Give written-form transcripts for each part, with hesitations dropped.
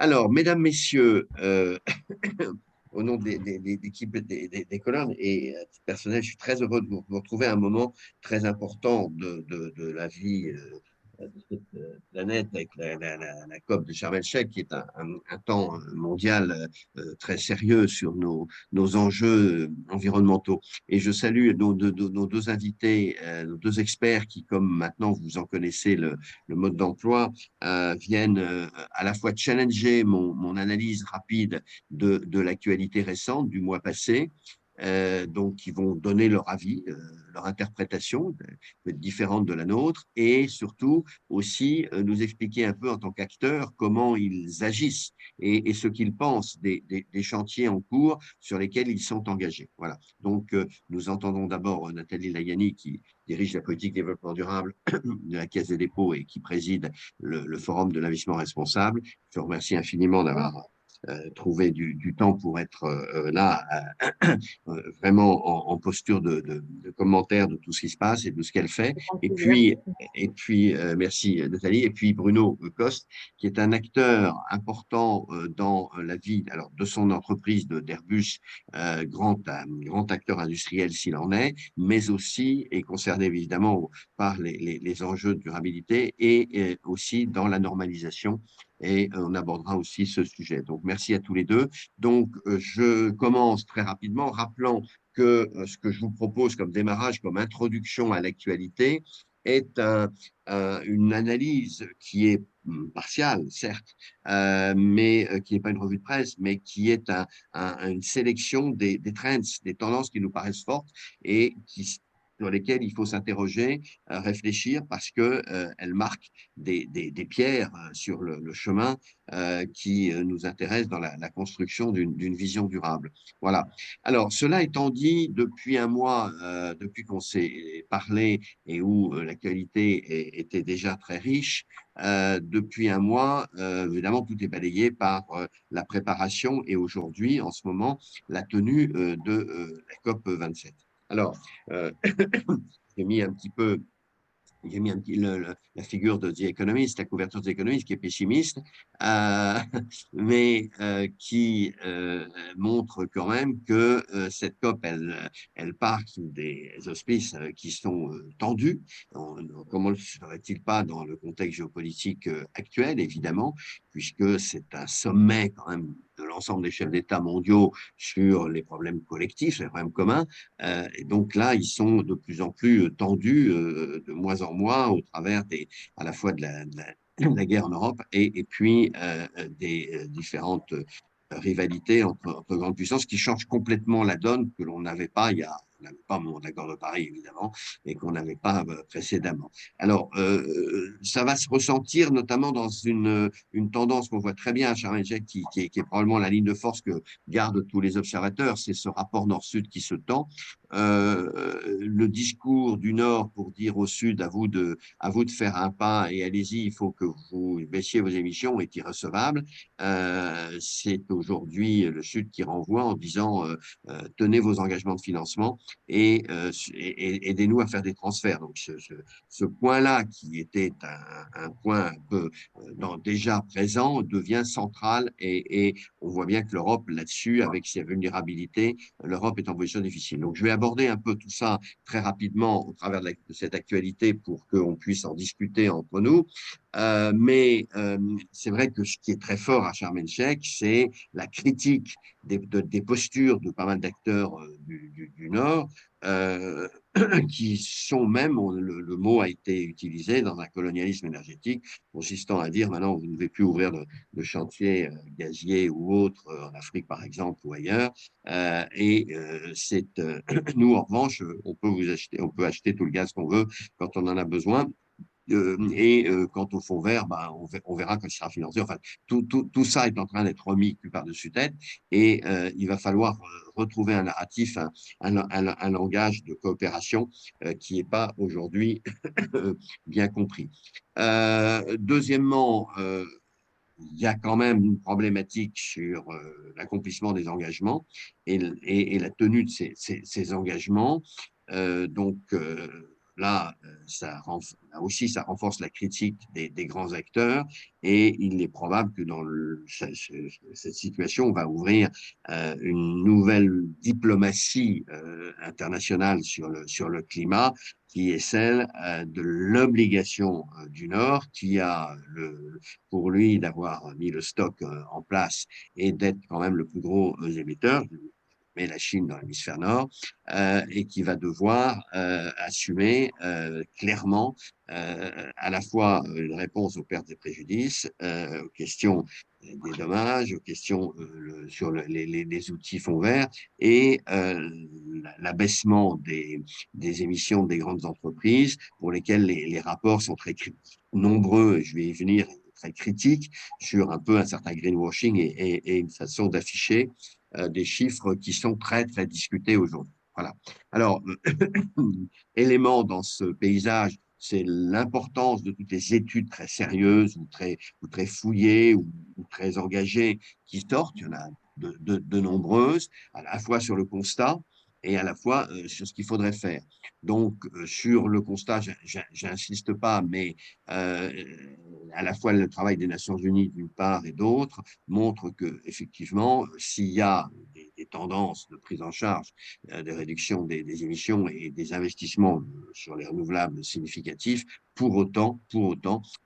Alors, mesdames, messieurs, au nom des équipes des colonnes et à titre personnel, je suis très heureux de vous retrouver à un moment très important de la vie de cette planète avec la COP de Sharm el-Sheikh, qui est un temps mondial très sérieux sur nos enjeux environnementaux. Et je salue nos deux invités, nos deux experts qui, comme maintenant vous en connaissez le mode d'emploi, viennent à la fois challenger mon analyse rapide de l'actualité récente du mois passé. Donc, ils vont donner leur avis, leur interprétation, peut être différente de la nôtre, et surtout aussi nous expliquer un peu en tant qu'acteurs comment ils agissent et ce qu'ils pensent des chantiers en cours sur lesquels ils sont engagés. Voilà. Donc, nous entendons d'abord Nathalie Layani qui dirige la politique développement durable de la Caisse des dépôts et qui préside le Forum de l'investissement responsable. Je vous remercie infiniment d'avoir trouvé du temps pour être là, vraiment en posture de commentaire de tout ce qui se passe et de ce qu'elle fait. Grand Et plaisir. puis, merci Nathalie. Et puis Bruno Coste, qui est un acteur important dans la vie alors, de son entreprise d'Airbus, grand acteur industriel s'il en est, mais aussi est concerné évidemment par les enjeux de durabilité et aussi dans la normalisation. Et on abordera aussi ce sujet. Donc, merci à tous les deux. Donc, je commence très rapidement rappelant que ce que je vous propose comme démarrage, comme introduction à l'actualité, est une analyse qui est partiale, certes, mais qui n'est pas une revue de presse, mais qui est une sélection des trends, des tendances qui nous paraissent fortes et sur lesquelles il faut s'interroger, réfléchir, parce qu'elles marquent des pierres sur le chemin qui nous intéresse dans la construction d'une vision durable. Voilà. Alors, cela étant dit, depuis un mois, depuis qu'on s'est parlé et où l'actualité était déjà très riche, depuis un mois, évidemment, tout est balayé par la préparation et aujourd'hui, en ce moment, la tenue de la COP 27. Alors, j'ai mis un petit peu j'ai mis la figure de The Economist, la couverture de The Economist, qui est pessimiste, euh, mais qui montre quand même que cette COP, elle part sous des auspices qui sont tendus. Comment ne serait-il pas dans le contexte géopolitique actuel, évidemment, puisque c'est un sommet quand même de l'ensemble des chefs d'État mondiaux sur les problèmes collectifs, les problèmes communs. Et donc là, ils sont de plus en plus tendus, de mois en mois, au travers à la fois de la guerre en Europe et puis des différentes rivalités entre grandes puissances qui changent complètement la donne que l'on n'avait pas on n'avait pas au moment de l'accord de Paris, évidemment, et qu'on n'avait pas précédemment. Alors, ça va se ressentir notamment dans une tendance qu'on voit très bien à Sharm el-Sheikh, qui est probablement la ligne de force que gardent tous les observateurs, c'est ce rapport Nord-Sud qui se tend. Le discours du Nord pour dire au Sud, à vous de faire un pas et allez-y, il faut que vous baissiez vos émissions est irrecevable. C'est aujourd'hui le Sud qui renvoie en disant tenez vos engagements de financement et aidez-nous à faire des transferts. Donc ce point-là, qui était un point un peu déjà présent, devient central et on voit bien que l'Europe, là-dessus, avec ses vulnérabilités, l'Europe est en position difficile. Donc, je vais aborder un peu tout ça très rapidement au travers de cette actualité pour qu'on puisse en discuter entre nous. Mais c'est vrai que ce qui est très fort à Sharm el-Sheikh, c'est la critique des postures de pas mal d'acteurs du Nord, euh, qui sont même, le mot a été utilisé dans un colonialisme énergétique, consistant à dire maintenant vous ne devez plus ouvrir de chantier gazier ou autre en Afrique par exemple ou ailleurs. Nous en revanche, on peut acheter tout le gaz qu'on veut quand on en a besoin. Quant au fonds vert, bah, on verra quand il sera financé. Enfin, tout ça est en train d'être remis plus par-dessus tête et il va falloir retrouver un narratif, un langage de coopération qui n'est pas aujourd'hui bien compris. Deuxièmement, il y a quand même une problématique sur l'accomplissement des engagements et la tenue de ces engagements. Donc, là, là aussi, ça renforce la critique des grands acteurs et il est probable que dans cette situation, on va ouvrir une nouvelle diplomatie internationale sur le climat qui est celle de l'obligation du Nord, qui a pour lui d'avoir mis le stock en place et d'être quand même le plus gros émetteur, mais la Chine dans l'hémisphère nord, et qui va devoir assumer clairement à la fois une réponse aux pertes et préjudices, aux questions des dommages, aux questions sur les outils fonds verts et l'abaissement des émissions des grandes entreprises pour lesquelles les rapports sont très nombreux, et je vais y venir, très critiques sur un peu un certain greenwashing et une façon d'afficher des chiffres qui sont très, très discutés aujourd'hui. Voilà. Alors, élément dans ce paysage, c'est l'importance de toutes les études très sérieuses ou très fouillées ou très engagées qui sortent. Il y en a de nombreuses, à la fois sur le constat et à la fois sur ce qu'il faudrait faire. Donc, sur le constat, j'insiste pas, mais euh, à la fois le travail des Nations Unies d'une part et d'autre montre que effectivement, s'il y a des tendances de prise en charge des réductions des émissions et des investissements sur les renouvelables significatifs, pour autant,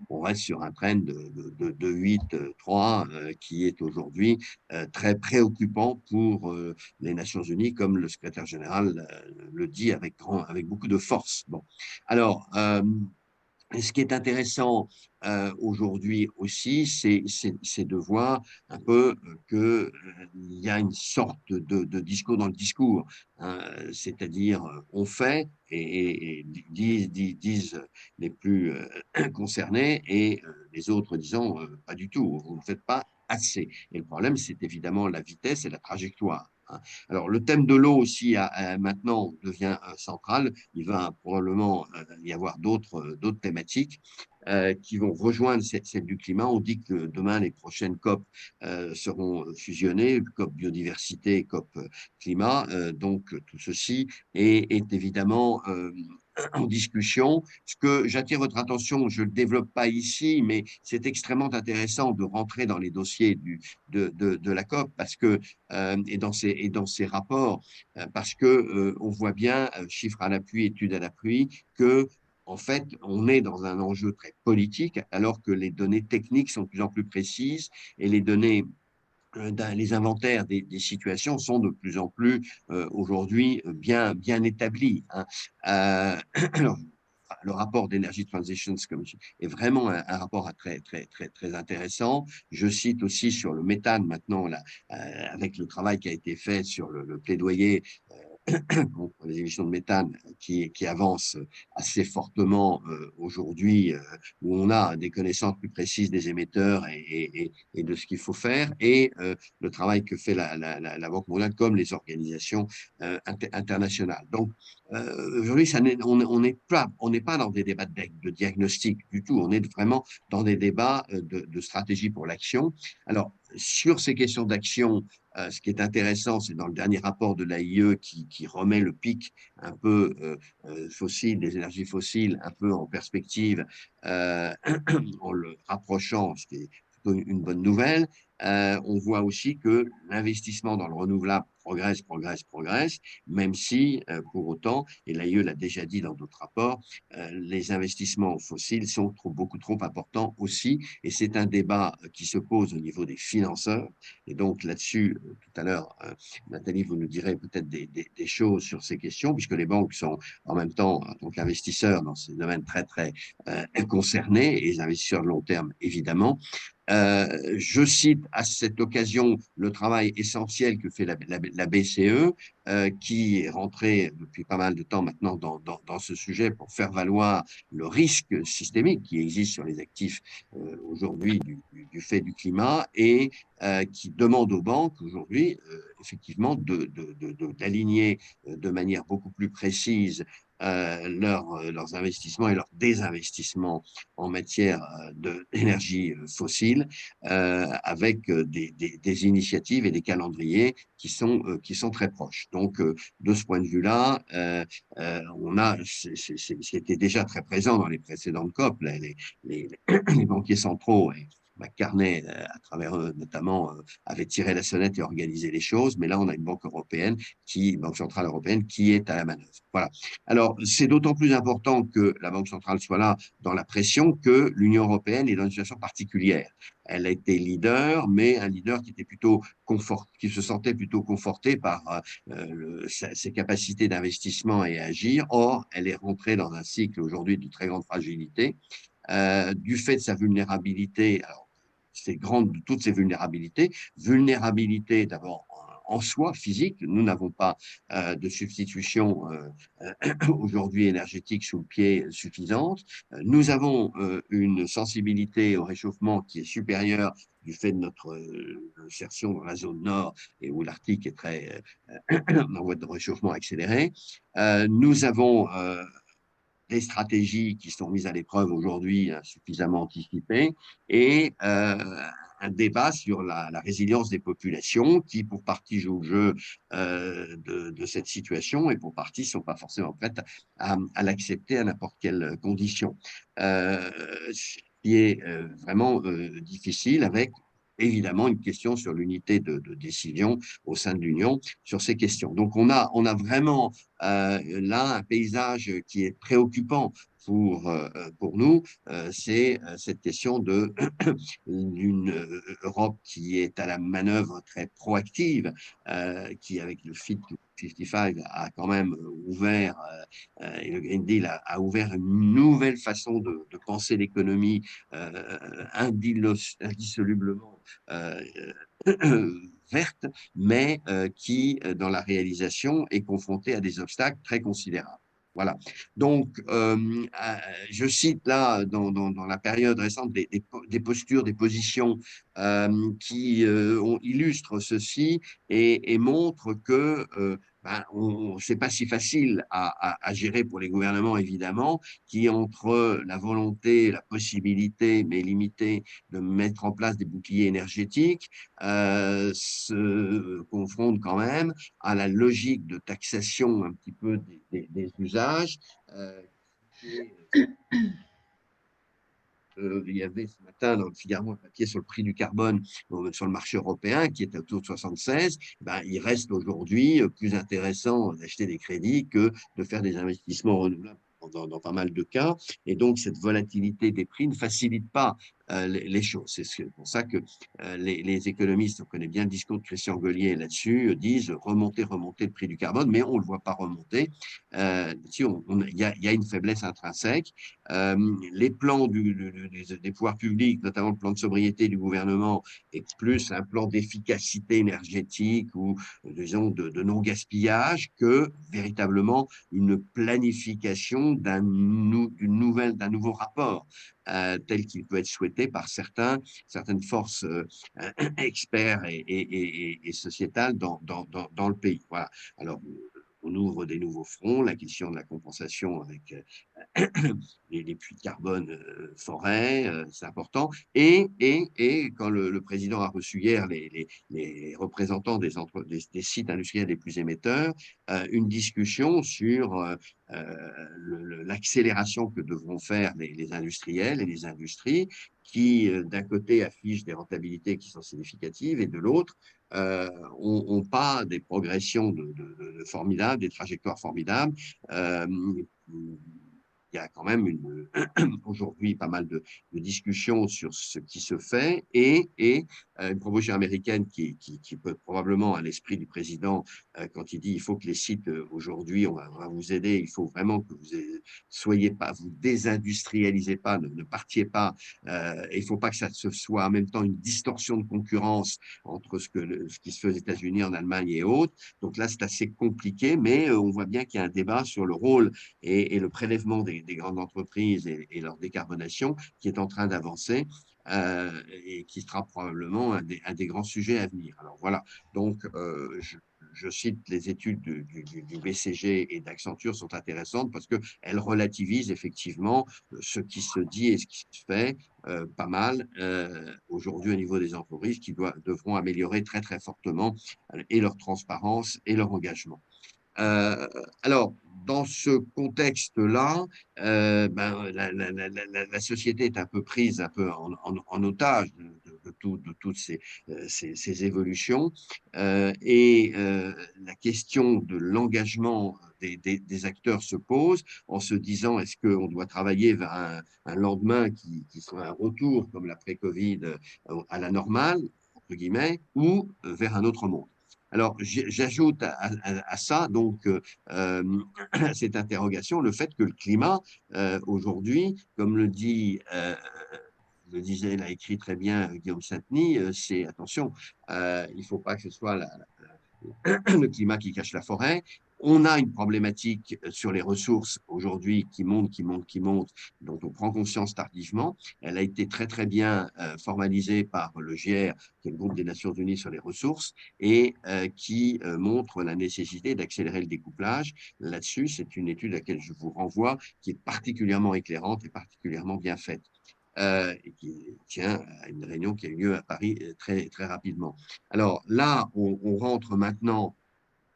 on reste sur un trend de 8,3 qui est aujourd'hui très préoccupant pour les Nations Unies, comme le secrétaire général le dit avec beaucoup de force. Bon. Alors, ce qui est intéressant aujourd'hui aussi, c'est de voir un peu qu'il y a une sorte de discours dans le discours, hein, c'est-à-dire on fait et disent les plus concernés et les autres disant pas du tout, vous ne faites pas assez. Et le problème, c'est évidemment la vitesse et la trajectoire. Hein. Alors, le thème de l'eau aussi maintenant devient central. Il va probablement y avoir d'autres thématiques qui vont rejoindre celle du climat. On dit que demain, les prochaines COP seront fusionnées, COP biodiversité, COP climat. Donc, tout ceci est évidemment en discussion. Ce que j'attire votre attention, je ne le développe pas ici, mais c'est extrêmement intéressant de rentrer dans les dossiers de la COP parce que, et dans ces rapports, parce que on voit bien, chiffres à l'appui, études à l'appui, que en fait, on est dans un enjeu très politique, alors que les données techniques sont de plus en plus précises et les données les inventaires des situations sont de plus en plus aujourd'hui bien établis. Hein. Alors, le rapport d'Energy Transitions est vraiment un rapport très intéressant. Je cite aussi sur le méthane maintenant, là, avec le travail qui a été fait sur le plaidoyer contre les émissions de méthane qui avancent assez fortement aujourd'hui, où on a des connaissances plus précises des émetteurs et de ce qu'il faut faire, et le travail que fait la Banque mondiale comme les organisations internationales. Donc, aujourd'hui, on n'est pas dans des débats de diagnostic du tout, on est vraiment dans des débats de stratégie pour l'action. Alors, sur ces questions d'action, ce qui est intéressant, c'est dans le dernier rapport de l'AIE qui remet le pic un peu fossile, des énergies fossiles, un peu en perspective, euh, en le rapprochant, ce qui est plutôt une bonne nouvelle. On voit aussi que l'investissement dans le renouvelable progresse, même si, pour autant, et l'AIE l'a déjà dit dans d'autres rapports, les investissements fossiles sont beaucoup trop importants aussi, et c'est un débat qui se pose au niveau des financeurs, et donc là-dessus, tout à l'heure, Nathalie, vous nous direz peut-être des choses sur ces questions, puisque les banques sont en même temps, en tant qu'investisseurs, dans ces domaines très concernés, et les investisseurs de long terme, évidemment. Je cite à cette occasion le travail essentiel que fait la BCE, qui est rentrée depuis pas mal de temps maintenant dans ce sujet pour faire valoir le risque systémique qui existe sur les actifs aujourd'hui du fait du climat et qui demande aux banques aujourd'hui effectivement d'aligner de manière beaucoup plus précise leurs investissements et leurs désinvestissements en matière d'énergie fossile, avec des initiatives et des calendriers qui sont très proches. Donc, de ce point de vue-là, c'était déjà très présent dans les précédentes COP, les banquiers centraux et McCartney, à travers eux notamment, avait tiré la sonnette et organisé les choses, mais là, on a une banque centrale européenne, qui est à la manœuvre. Voilà. Alors, c'est d'autant plus important que la Banque centrale soit là dans la pression que l'Union européenne est dans une situation particulière. Elle a été leader, mais un leader qui se sentait plutôt conforté par ses capacités d'investissement et à agir. Or, elle est rentrée dans un cycle aujourd'hui de très grande fragilité, du fait de sa vulnérabilité. Alors, c'est grande de toutes ces vulnérabilités. Vulnérabilité d'abord en soi, physique. Nous n'avons pas de substitution aujourd'hui énergétique sous le pied suffisante. Nous avons une sensibilité au réchauffement qui est supérieure du fait de notre insertion dans la zone nord et où l'Arctique est très en voie de réchauffement accéléré. Nous avons des stratégies qui sont mises à l'épreuve aujourd'hui, suffisamment anticipées, et un débat sur la résilience des populations qui, pour partie, jouent le jeu de cette situation et pour partie, ne sont pas forcément prêtes à l'accepter à n'importe quelle condition. Ce qui est vraiment difficile, avec évidemment une question sur l'unité de décision au sein de l'Union sur ces questions. Donc, on a vraiment là un paysage qui est préoccupant pour nous, c'est cette question d'une Europe qui est à la manœuvre très proactive, qui, avec le Fit to 55, a quand même ouvert, et le Green Deal a ouvert une nouvelle façon de penser l'économie indissolublement verte, mais qui, dans la réalisation, est confrontée à des obstacles très considérables. Voilà. Donc, je cite là, dans la période récente, des postures, des positions qui illustrent ceci et montrent que c'est pas si facile à gérer pour les gouvernements, évidemment, qui, entre la volonté, la possibilité, mais limitée, de mettre en place des boucliers énergétiques, se confrontent quand même à la logique de taxation un petit peu des usages. Il y avait ce matin dans le Figaro un papier sur le prix du carbone sur le marché européen qui est autour de 76. Il reste aujourd'hui plus intéressant d'acheter des crédits que de faire des investissements renouvelables dans pas mal de cas. Et donc, cette volatilité des prix ne facilite pas les choses. C'est pour ça que les économistes, on connaît bien le discours de Christian Gollier là-dessus, disent remonter le prix du carbone, mais on ne le voit pas remonter. Il y a une faiblesse intrinsèque. Les plans des pouvoirs publics, notamment le plan de sobriété du gouvernement, est plus un plan d'efficacité énergétique ou, disons, de non-gaspillage que véritablement une planification d'un nouveau rapport tel qu'il peut être souhaité par certaines forces experts et sociétales dans le pays. Voilà. Alors, on ouvre des nouveaux fronts, la question de la compensation avec les puits de carbone forêt, c'est important. Et quand le président a reçu hier les représentants des sites industriels les plus émetteurs, une discussion sur l'accélération que devront faire les industriels et les industries qui, d'un côté, affichent des rentabilités qui sont significatives et de l'autre, ont pas des progressions formidables, des trajectoires formidables. Il y a quand même aujourd'hui pas mal de discussions sur ce qui se fait et une proposition américaine qui peut probablement à l'esprit du président quand il dit il faut que les sites aujourd'hui, on va vous aider, il faut vraiment que vous soyez pas, vous désindustrialisez pas, ne partiez pas, il ne faut pas que ça se soit en même temps une distorsion de concurrence entre ce qui se fait aux États-Unis, en Allemagne et autres. Donc là, c'est assez compliqué, mais on voit bien qu'il y a un débat sur le rôle et le prélèvement des grandes entreprises et leur décarbonation qui est en train d'avancer et qui sera probablement un des grands sujets à venir. Alors voilà, donc je cite les études du BCG et d'Accenture sont intéressantes parce qu'elles relativisent effectivement ce qui se dit et ce qui se fait pas mal aujourd'hui au niveau des entreprises qui devront améliorer très très fortement et leur transparence et leur engagement. Euh, alors, dans ce contexte-là, la société est un peu prise un peu en otage de toutes ces évolutions. La question de l'engagement des acteurs se pose en se disant est-ce qu'on doit travailler vers un lendemain qui soit un retour comme l'après-Covid à la normale, entre guillemets, ou vers un autre monde. Alors, j'ajoute à ça, donc, cette interrogation, le fait que le climat, aujourd'hui, comme le disait, l'a écrit très bien Guillaume Sainteny, c'est, attention, il ne faut pas que ce soit le climat qui cache la forêt. On a une problématique sur les ressources aujourd'hui qui monte, qui monte, qui monte, dont on prend conscience tardivement. Elle a été très, très bien formalisée par le GIER, qui est le groupe des Nations Unies sur les ressources, et qui montre la nécessité d'accélérer le découplage. Là-dessus, c'est une étude à laquelle je vous renvoie, qui est particulièrement éclairante et particulièrement bien faite. Et qui tient à une réunion qui a eu lieu à Paris très, très rapidement. Alors là, on rentre maintenant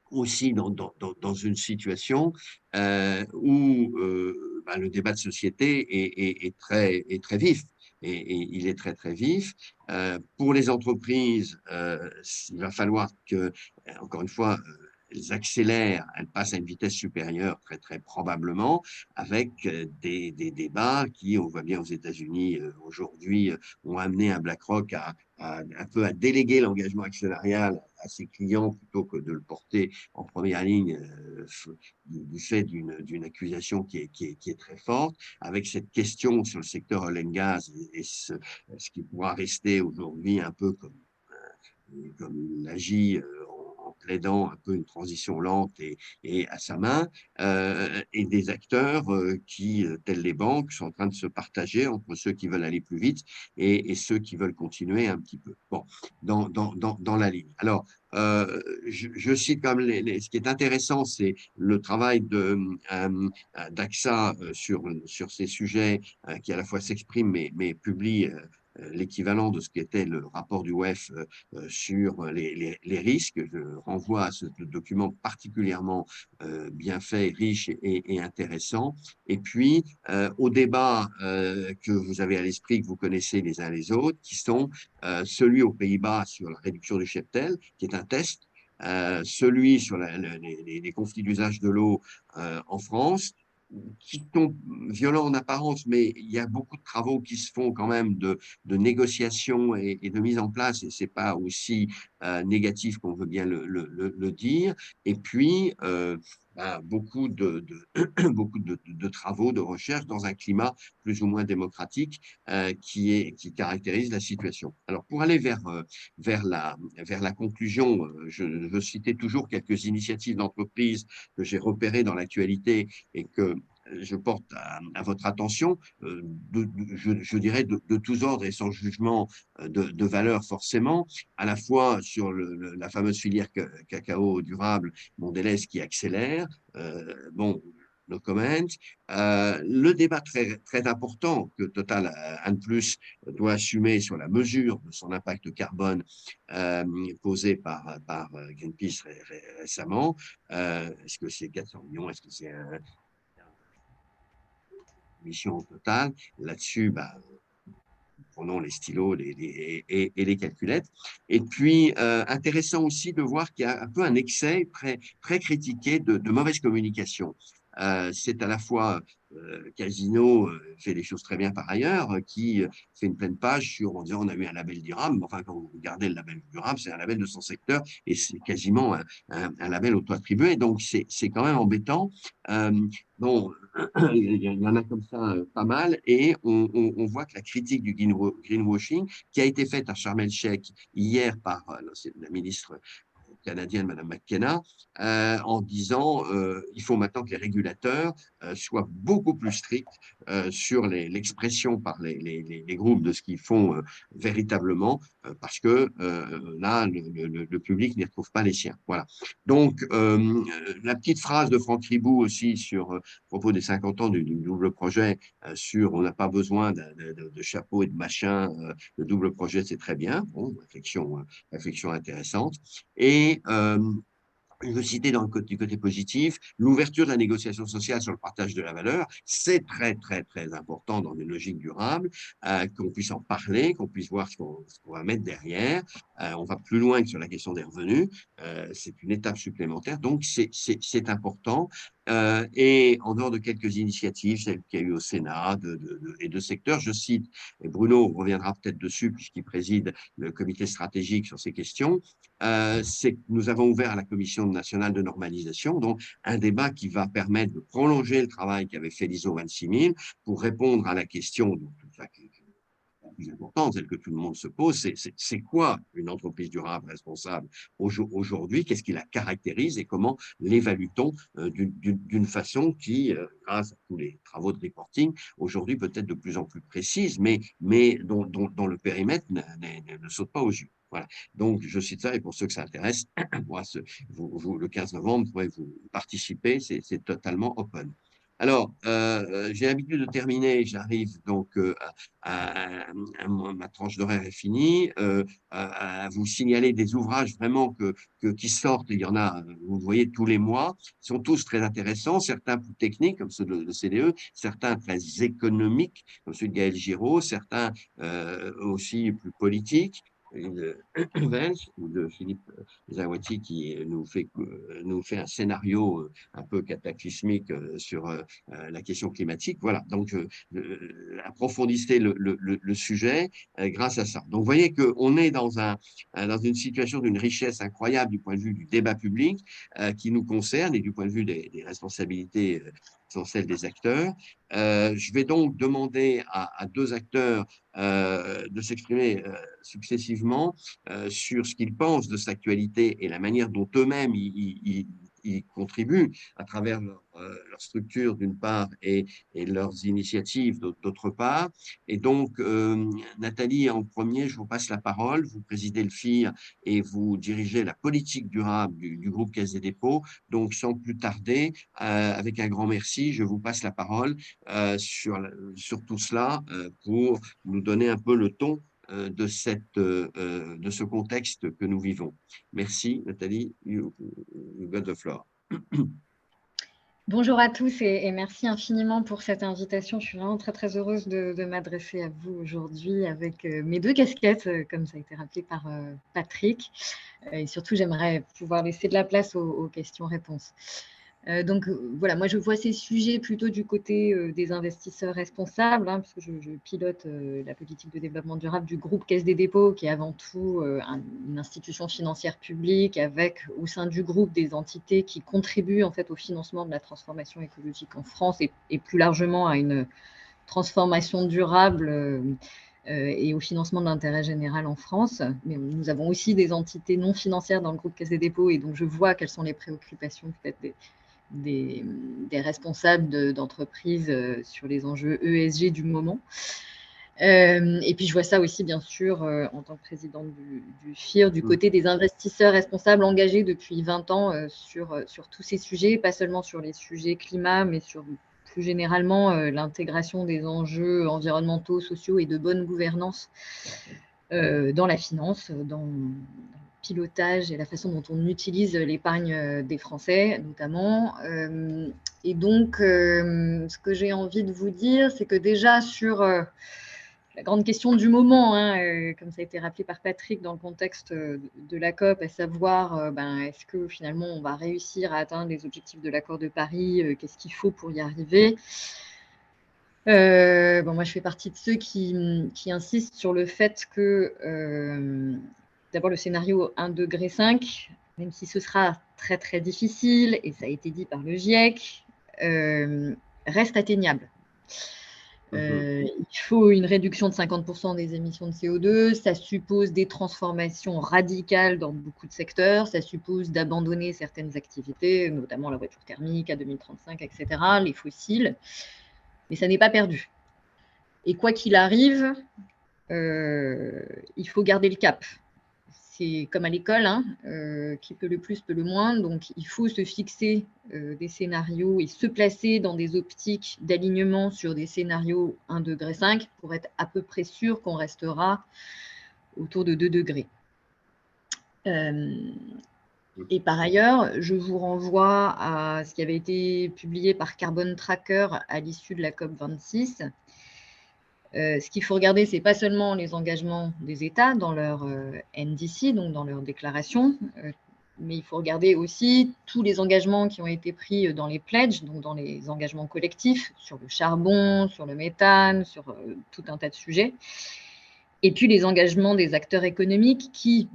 aussi dans une situation où le débat de société est très vif. Et il est très, très vif. Pour les entreprises, il va falloir que, encore une fois, elles accélèrent, elles passent à une vitesse supérieure, très, très probablement, avec des débats qui, on voit bien aux États-Unis aujourd'hui, ont amené un BlackRock un peu à déléguer l'engagement actionnarial à ses clients plutôt que de le porter en première ligne du fait d'une accusation qui est très forte, avec cette question sur le secteur oil and gas et ce qui pourra rester aujourd'hui un peu comme il agit en plaidant un peu une transition lente et à sa main, et des acteurs qui, tels les banques, sont en train de se partager entre ceux qui veulent aller plus vite et ceux qui veulent continuer un petit peu. Bon, dans la ligne. Alors, je cite comme ce qui est intéressant, c'est le travail d'AXA sur ces sujets qui à la fois s'exprime mais publie l'équivalent de ce qu'était le rapport du WEF sur les risques. Je renvoie à ce document particulièrement bien fait, riche et intéressant. Et puis, au débat que vous avez à l'esprit, que vous connaissez les uns les autres, qui sont celui aux Pays-Bas sur la réduction du cheptel, qui est un test, celui sur les conflits d'usage de l'eau en France, qui sont violents en apparence, mais il y a beaucoup de travaux qui se font quand même de négociation et de mise en place, et c'est pas aussi négatif qu'on veut bien le dire. Et puis, beaucoup beaucoup de travaux, de recherche dans un climat plus ou moins démocratique qui caractérise la situation. Alors, pour aller vers la conclusion, je veux citer toujours quelques initiatives d'entreprise que j'ai repérées dans l'actualité et que je porte à votre attention, je dirais de tous ordres et sans jugement de valeur forcément, à la fois sur la fameuse filière cacao durable Mondelez qui accélère, bon, no comment, le débat très, très important que Total Plus doit assumer sur la mesure de son impact carbone posé par Greenpeace récemment, est-ce que c'est 400 millions, est-ce que c'est mission totale. Là-dessus, prenons les stylos et les calculettes. Et puis, intéressant aussi de voir qu'il y a un peu un excès très, très critiqué de mauvaise communication. C'est à la fois Casino fait des choses très bien par ailleurs, qui fait une pleine page en disant on a eu un label durable, mais enfin quand vous regardez le label durable, c'est un label de son secteur et c'est quasiment un label auto-attribué, donc c'est quand même embêtant. Bon, il y en a comme ça pas mal, et on voit que la critique du greenwashing, qui a été faite à Sharm el-Sheikh hier par la ministre canadienne, Mme McKenna, en disant il faut maintenant que les régulateurs soient beaucoup plus stricts sur l'expression par les groupes de ce qu'ils font véritablement, parce que là, le public n'y retrouve pas les siens. Voilà. Donc, la petite phrase de Franck Ribou aussi sur propos des 50 ans du double projet, sur on n'a pas besoin de chapeau et de machin, le double projet, c'est très bien. Bon, réflexion intéressante. Et je veux citer du côté positif l'ouverture de la négociation sociale sur le partage de la valeur. C'est très, très, très important dans une logique durable, qu'on puisse en parler, qu'on puisse voir ce qu'on va mettre derrière. On va plus loin que sur la question des revenus. C'est une étape supplémentaire. Donc, c'est important. Et en dehors de quelques initiatives, celles qu'il y a eu au Sénat et de secteurs, je cite, et Bruno reviendra peut-être dessus puisqu'il préside le comité stratégique sur ces questions, c'est que nous avons ouvert à la Commission nationale de normalisation, donc un débat qui va permettre de prolonger le travail qu'avait fait l'ISO 26000 pour répondre à la question la plus importante, celle que tout le monde se pose, c'est quoi une entreprise durable responsable aujourd'hui? Qu'est-ce qui la caractérise et comment l'évalue-t-on d'une façon qui, grâce à tous les travaux de reporting, aujourd'hui peut être de plus en plus précise, mais dont le périmètre ne saute pas aux yeux. Voilà. Donc, je cite ça, et pour ceux que ça intéresse, moi, le 15 novembre, vous pourrez vous participer, c'est totalement open. Alors, j'ai l'habitude de terminer, j'arrive donc ma tranche d'horaire est finie, à vous signaler des ouvrages vraiment qui sortent, il y en a, vous le voyez, tous les mois, ils sont tous très intéressants, certains plus techniques, comme ceux de CDE, certains très économiques, comme celui de Gaël Giraud, certains aussi plus politiques, de Welch ou de Philippe Zawati qui nous fait un scénario un peu cataclysmique sur la question climatique. Voilà, donc approfondissez le sujet grâce à ça. Donc, vous voyez qu'on est dans une situation d'une richesse incroyable du point de vue du débat public qui nous concerne et du point de vue des responsabilités sont celles des acteurs. Je vais donc demander à deux acteurs de s'exprimer successivement sur ce qu'ils pensent de cette actualité et la manière dont eux-mêmes ils contribuent à travers leur structure d'une part et leurs initiatives d'autre part. Et donc, Nathalie, en premier, je vous passe la parole. Vous présidez le FIR et vous dirigez la politique durable du groupe Caisse des dépôts. Donc, sans plus tarder, avec un grand merci, je vous passe la parole sur tout cela pour nous donner un peu le ton de ce contexte que nous vivons. Merci, Nathalie. You got the floor. Bonjour à tous et merci infiniment pour cette invitation. Je suis vraiment très, très heureuse de m'adresser à vous aujourd'hui avec mes deux casquettes, comme ça a été rappelé par Patrick. Et surtout, j'aimerais pouvoir laisser de la place aux questions-réponses. Donc, voilà, moi, je vois ces sujets plutôt du côté des investisseurs responsables, hein, puisque je pilote la politique de développement durable du groupe Caisse des dépôts, qui est avant tout une institution financière publique avec, au sein du groupe, des entités qui contribuent en fait au financement de la transformation écologique en France et plus largement à une transformation durable et au financement de l'intérêt général en France. Mais nous avons aussi des entités non financières dans le groupe Caisse des dépôts, et donc je vois quelles sont les préoccupations peut-être des responsables d'entreprises sur les enjeux ESG du moment. Et puis, je vois ça aussi, bien sûr, en tant que présidente du FIR, du côté des investisseurs responsables engagés depuis 20 ans sur tous ces sujets, pas seulement sur les sujets climat, mais sur plus généralement l'intégration des enjeux environnementaux, sociaux et de bonne gouvernance dans la finance, dans pilotage et la façon dont on utilise l'épargne des Français, notamment. Et donc, ce que j'ai envie de vous dire, c'est que déjà sur la grande question du moment, hein, comme ça a été rappelé par Patrick dans le contexte de la COP, à savoir est-ce que finalement on va réussir à atteindre les objectifs de l'accord de Paris, qu'est-ce qu'il faut pour y arriver. Moi, je fais partie de ceux qui insistent sur le fait que d'abord, le scénario 1,5 degré, même si ce sera très, très difficile, et ça a été dit par le GIEC, reste atteignable. Il faut une réduction de 50% des émissions de CO2, ça suppose des transformations radicales dans beaucoup de secteurs, ça suppose d'abandonner certaines activités, notamment la voiture thermique à 2035, etc., les fossiles, mais ça n'est pas perdu. Et quoi qu'il arrive, il faut garder le cap. C'est comme à l'école, hein, qui peut le plus peut le moins. Donc, il faut se fixer des scénarios et se placer dans des optiques d'alignement sur des scénarios 1,5 degré pour être à peu près sûr qu'on restera autour de 2 degrés. Et par ailleurs, je vous renvoie à ce qui avait été publié par Carbon Tracker à l'issue de la COP26. Ce qu'il faut regarder, ce n'est pas seulement les engagements des États dans leur NDC, donc dans leur déclaration, mais il faut regarder aussi tous les engagements qui ont été pris dans les pledges, donc dans les engagements collectifs, sur le charbon, sur le méthane, sur tout un tas de sujets, et puis les engagements des acteurs économiques qui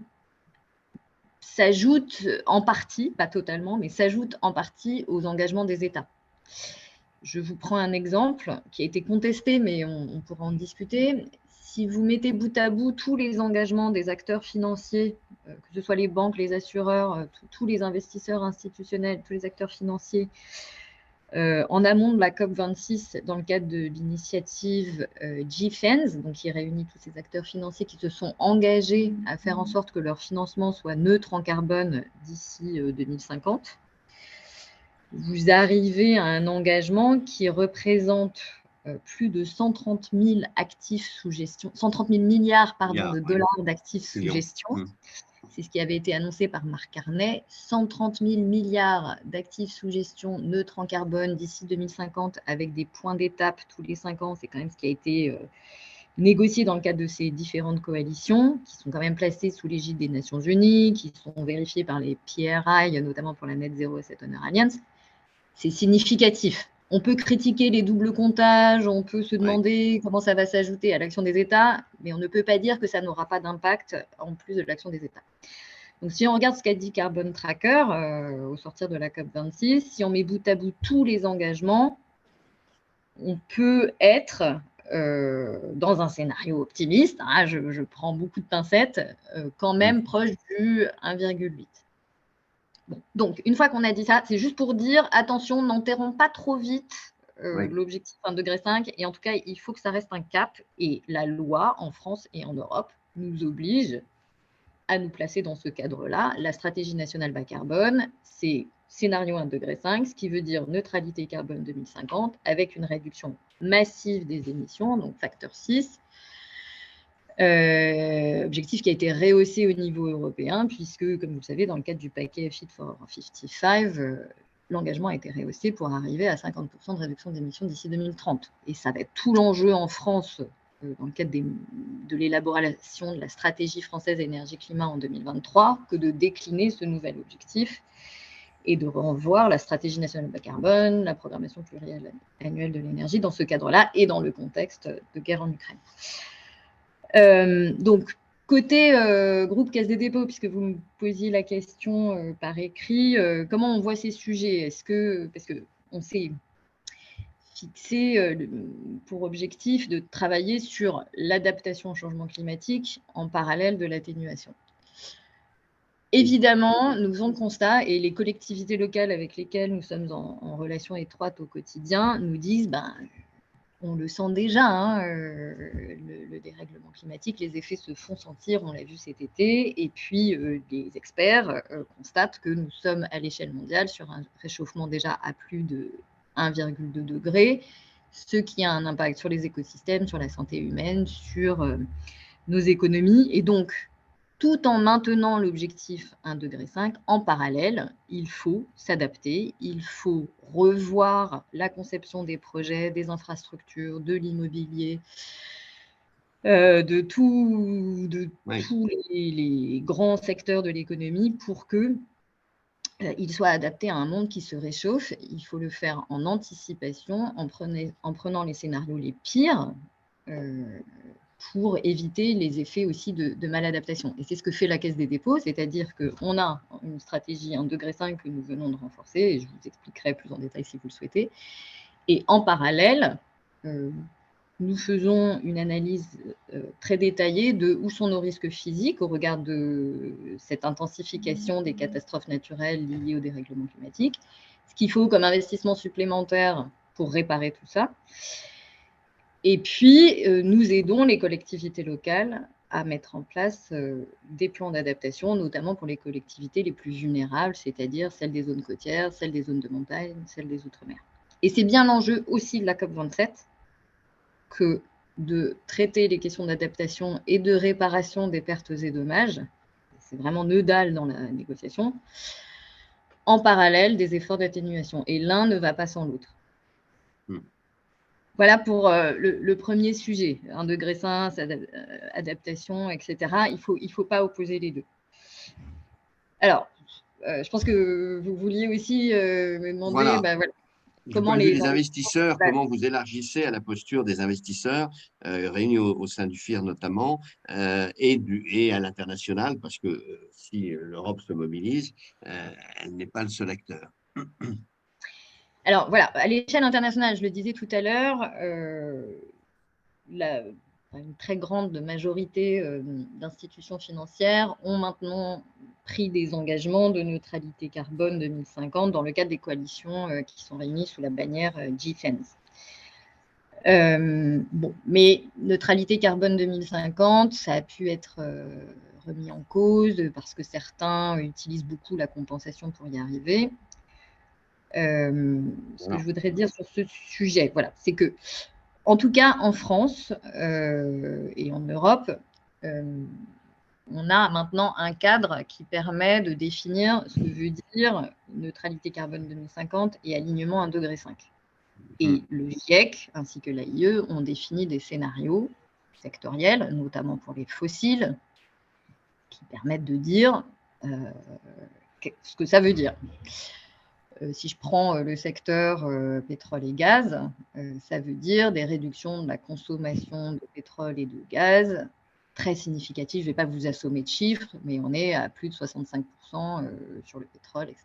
s'ajoutent en partie, pas totalement, mais s'ajoutent en partie aux engagements des États. Je vous prends un exemple qui a été contesté, mais on pourra en discuter. Si vous mettez bout à bout tous les engagements des acteurs financiers, que ce soit les banques, les assureurs, tous les investisseurs institutionnels, tous les acteurs financiers, en amont de la COP26, dans le cadre de l'initiative GFANS, donc qui réunit tous ces acteurs financiers qui se sont engagés à faire en sorte que leur financement soit neutre en carbone d'ici 2050, vous arrivez à un engagement qui représente plus de 130 000 actifs sous gestion, 130 000 milliards de dollars d'actifs sous gestion. C'est ce qui avait été annoncé par Marc Carnet. 130 000 milliards d'actifs sous gestion neutres en carbone d'ici 2050 avec des points d'étape tous les 5 ans. C'est quand même ce qui a été négocié dans le cadre de ces différentes coalitions qui sont quand même placées sous l'égide des Nations Unies, qui sont vérifiées par les PRI, notamment pour la Net Zero Asset Owner Alliance. C'est significatif. On peut critiquer les doubles comptages, on peut se demander comment ça va s'ajouter à l'action des États, mais on ne peut pas dire que ça n'aura pas d'impact en plus de l'action des États. Donc, si on regarde ce qu'a dit Carbon Tracker au sortir de la COP26, si on met bout à bout tous les engagements, on peut être dans un scénario optimiste, hein, je prends beaucoup de pincettes, quand même proche du 1,8. Bon, donc, une fois qu'on a dit ça, c'est juste pour dire, attention, n'enterrons pas trop vite l'objectif 1,5 degré, et en tout cas, il faut que ça reste un cap, et la loi, en France et en Europe, nous oblige à nous placer dans ce cadre-là. La stratégie nationale bas carbone, c'est scénario 1,5 degré, ce qui veut dire neutralité carbone 2050, avec une réduction massive des émissions, donc facteur 6, objectif qui a été rehaussé au niveau européen, puisque, comme vous le savez, dans le cadre du paquet Fit for 55, l'engagement a été rehaussé pour arriver à 50% de réduction d'émissions d'ici 2030. Et ça va être tout l'enjeu en France, dans le cadre de l'élaboration de la stratégie française énergie-climat en 2023, que de décliner ce nouvel objectif et de revoir la stratégie nationale bas carbone, la programmation pluriannuelle de l'énergie dans ce cadre-là et dans le contexte de guerre en Ukraine. Donc, côté groupe Caisse des dépôts, puisque vous me posiez la question par écrit, comment on voit ces sujets? Est-ce que, parce qu'on s'est fixé pour objectif de travailler sur l'adaptation au changement climatique en parallèle de l'atténuation. Évidemment, nous faisons le constat, et les collectivités locales avec lesquelles nous sommes en relation étroite au quotidien nous disent, on le sent déjà, hein, le dérèglement climatique, les effets se font sentir, on l'a vu cet été, et puis les experts constatent que nous sommes à l'échelle mondiale sur un réchauffement déjà à plus de 1,2 degré, ce qui a un impact sur les écosystèmes, sur la santé humaine, sur nos économies, et donc tout en maintenant l'objectif 1,5 degré, en parallèle, il faut s'adapter, il faut revoir la conception des projets, des infrastructures, de l'immobilier, de tous les grands secteurs de l'économie pour qu'ils soient adaptés à un monde qui se réchauffe. Il faut le faire en anticipation, en prenant les scénarios les pires, pour éviter les effets aussi de maladaptation. Et c'est ce que fait la Caisse des dépôts, c'est-à-dire qu'on a une stratégie 1,5 degré que nous venons de renforcer, et je vous expliquerai plus en détail si vous le souhaitez. Et en parallèle, nous faisons une analyse très détaillée de où sont nos risques physiques au regard de cette intensification des catastrophes naturelles liées au dérèglement climatique, ce qu'il faut comme investissement supplémentaire pour réparer tout ça. Et puis, nous aidons les collectivités locales à mettre en place des plans d'adaptation, notamment pour les collectivités les plus vulnérables, c'est-à-dire celles des zones côtières, celles des zones de montagne, celles des outre-mer. Et c'est bien l'enjeu aussi de la COP27 que de traiter les questions d'adaptation et de réparation des pertes et dommages. C'est vraiment nodal dans la négociation, en parallèle des efforts d'atténuation. Et l'un ne va pas sans l'autre. Voilà pour le premier sujet, 1,5 degré, adaptation, etc. Il faut pas opposer les deux. Alors, je pense que vous vouliez aussi me demander Du point de vue des investisseurs, comment vous élargissez à la posture des investisseurs réunis au sein du FIR notamment et à l'international, parce que si l'Europe se mobilise, elle n'est pas le seul acteur. Alors voilà, à l'échelle internationale, je le disais tout à l'heure, une très grande majorité d'institutions financières ont maintenant pris des engagements de neutralité carbone 2050 dans le cadre des coalitions qui sont réunies sous la bannière G10. Mais neutralité carbone 2050, ça a pu être remis en cause parce que certains utilisent beaucoup la compensation pour y arriver. Ce que je voudrais dire sur ce sujet, voilà, c'est que, en tout cas en France et en Europe, on a maintenant un cadre qui permet de définir ce que veut dire neutralité carbone 2050 et alignement 1,5 degré. Et le GIEC ainsi que l'AIE ont défini des scénarios sectoriels, notamment pour les fossiles, qui permettent de dire ce que ça veut dire. Si je prends le secteur pétrole et gaz, ça veut dire des réductions de la consommation de pétrole et de gaz très significatives. Je ne vais pas vous assommer de chiffres, mais on est à plus de 65% sur le pétrole, etc.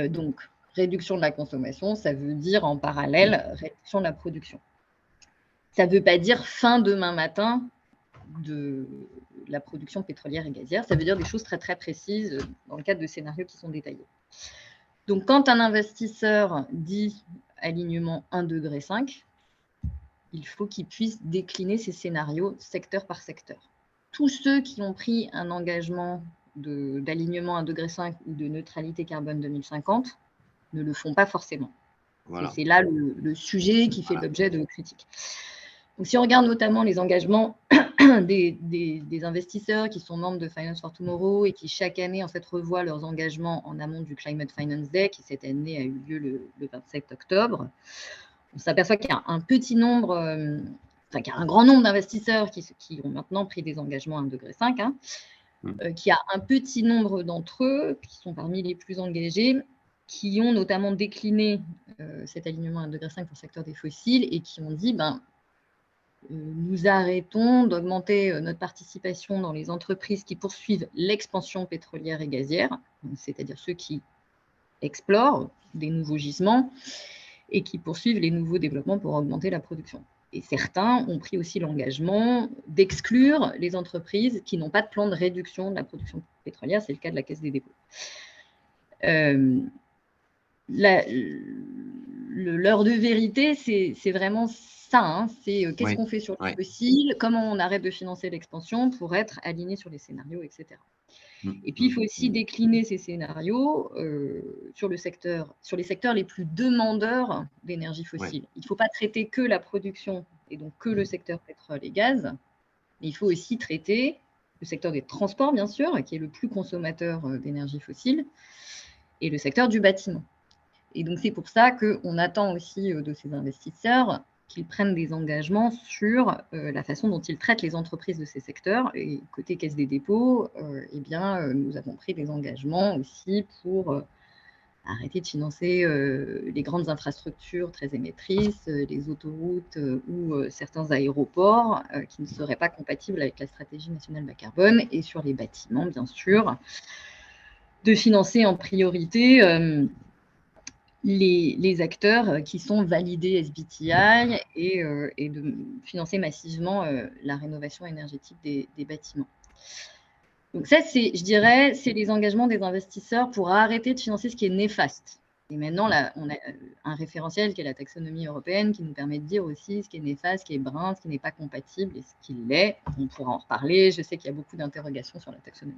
Donc, réduction de la consommation, ça veut dire en parallèle réduction de la production. Ça ne veut pas dire fin demain matin de la production pétrolière et gazière. Ça veut dire des choses très, très précises dans le cadre de scénarios qui sont détaillés. Donc, quand un investisseur dit alignement 1,5 degré, il faut qu'il puisse décliner ces scénarios secteur par secteur. Tous ceux qui ont pris un engagement d'alignement 1,5 degré ou de neutralité carbone 2050 ne le font pas forcément. Voilà. C'est là le sujet qui fait l'objet de critiques. Donc, si on regarde notamment les engagements des investisseurs qui sont membres de Finance for Tomorrow et qui chaque année en fait revoient leurs engagements en amont du Climate Finance Day qui cette année a eu lieu le 27 octobre, on s'aperçoit qu'il y a un petit nombre, qu'il y a un grand nombre d'investisseurs qui ont maintenant pris des engagements 1,5 degré, qu'il y a un petit nombre d'entre eux qui sont parmi les plus engagés, qui ont notamment décliné cet alignement 1,5 degré pour le secteur des fossiles et qui ont dit nous arrêtons d'augmenter notre participation dans les entreprises qui poursuivent l'expansion pétrolière et gazière, c'est-à-dire ceux qui explorent des nouveaux gisements et qui poursuivent les nouveaux développements pour augmenter la production. Et certains ont pris aussi l'engagement d'exclure les entreprises qui n'ont pas de plan de réduction de la production pétrolière, c'est le cas de la Caisse des dépôts. L'heure de vérité, c'est vraiment ça, c'est qu'est-ce qu'on fait sur les fossiles, comment on arrête de financer l'expansion pour être aligné sur les scénarios, etc. Et puis, il faut aussi décliner ces scénarios sur les secteurs les plus demandeurs d'énergie fossile. Il ne faut pas traiter que la production et donc que le secteur pétrole et gaz, mais il faut aussi traiter le secteur des transports, bien sûr, qui est le plus consommateur d'énergie fossile, et le secteur du bâtiment. Et donc, c'est pour ça qu'on attend aussi de ces investisseurs qu'ils prennent des engagements sur la façon dont ils traitent les entreprises de ces secteurs. Et côté Caisse des dépôts, nous avons pris des engagements aussi pour arrêter de financer les grandes infrastructures très émettrices, les autoroutes ou certains aéroports qui ne seraient pas compatibles avec la stratégie nationale bas carbone, et sur les bâtiments, bien sûr, de financer en priorité les acteurs qui sont validés SBTI et de financer massivement la rénovation énergétique des bâtiments. Donc ça, je dirais, c'est les engagements des investisseurs pour arrêter de financer ce qui est néfaste. Et maintenant, là, on a un référentiel qui est la taxonomie européenne qui nous permet de dire aussi ce qui est néfaste, ce qui est brun, ce qui n'est pas compatible et ce qui l'est. On pourra en reparler. Je sais qu'il y a beaucoup d'interrogations sur la taxonomie.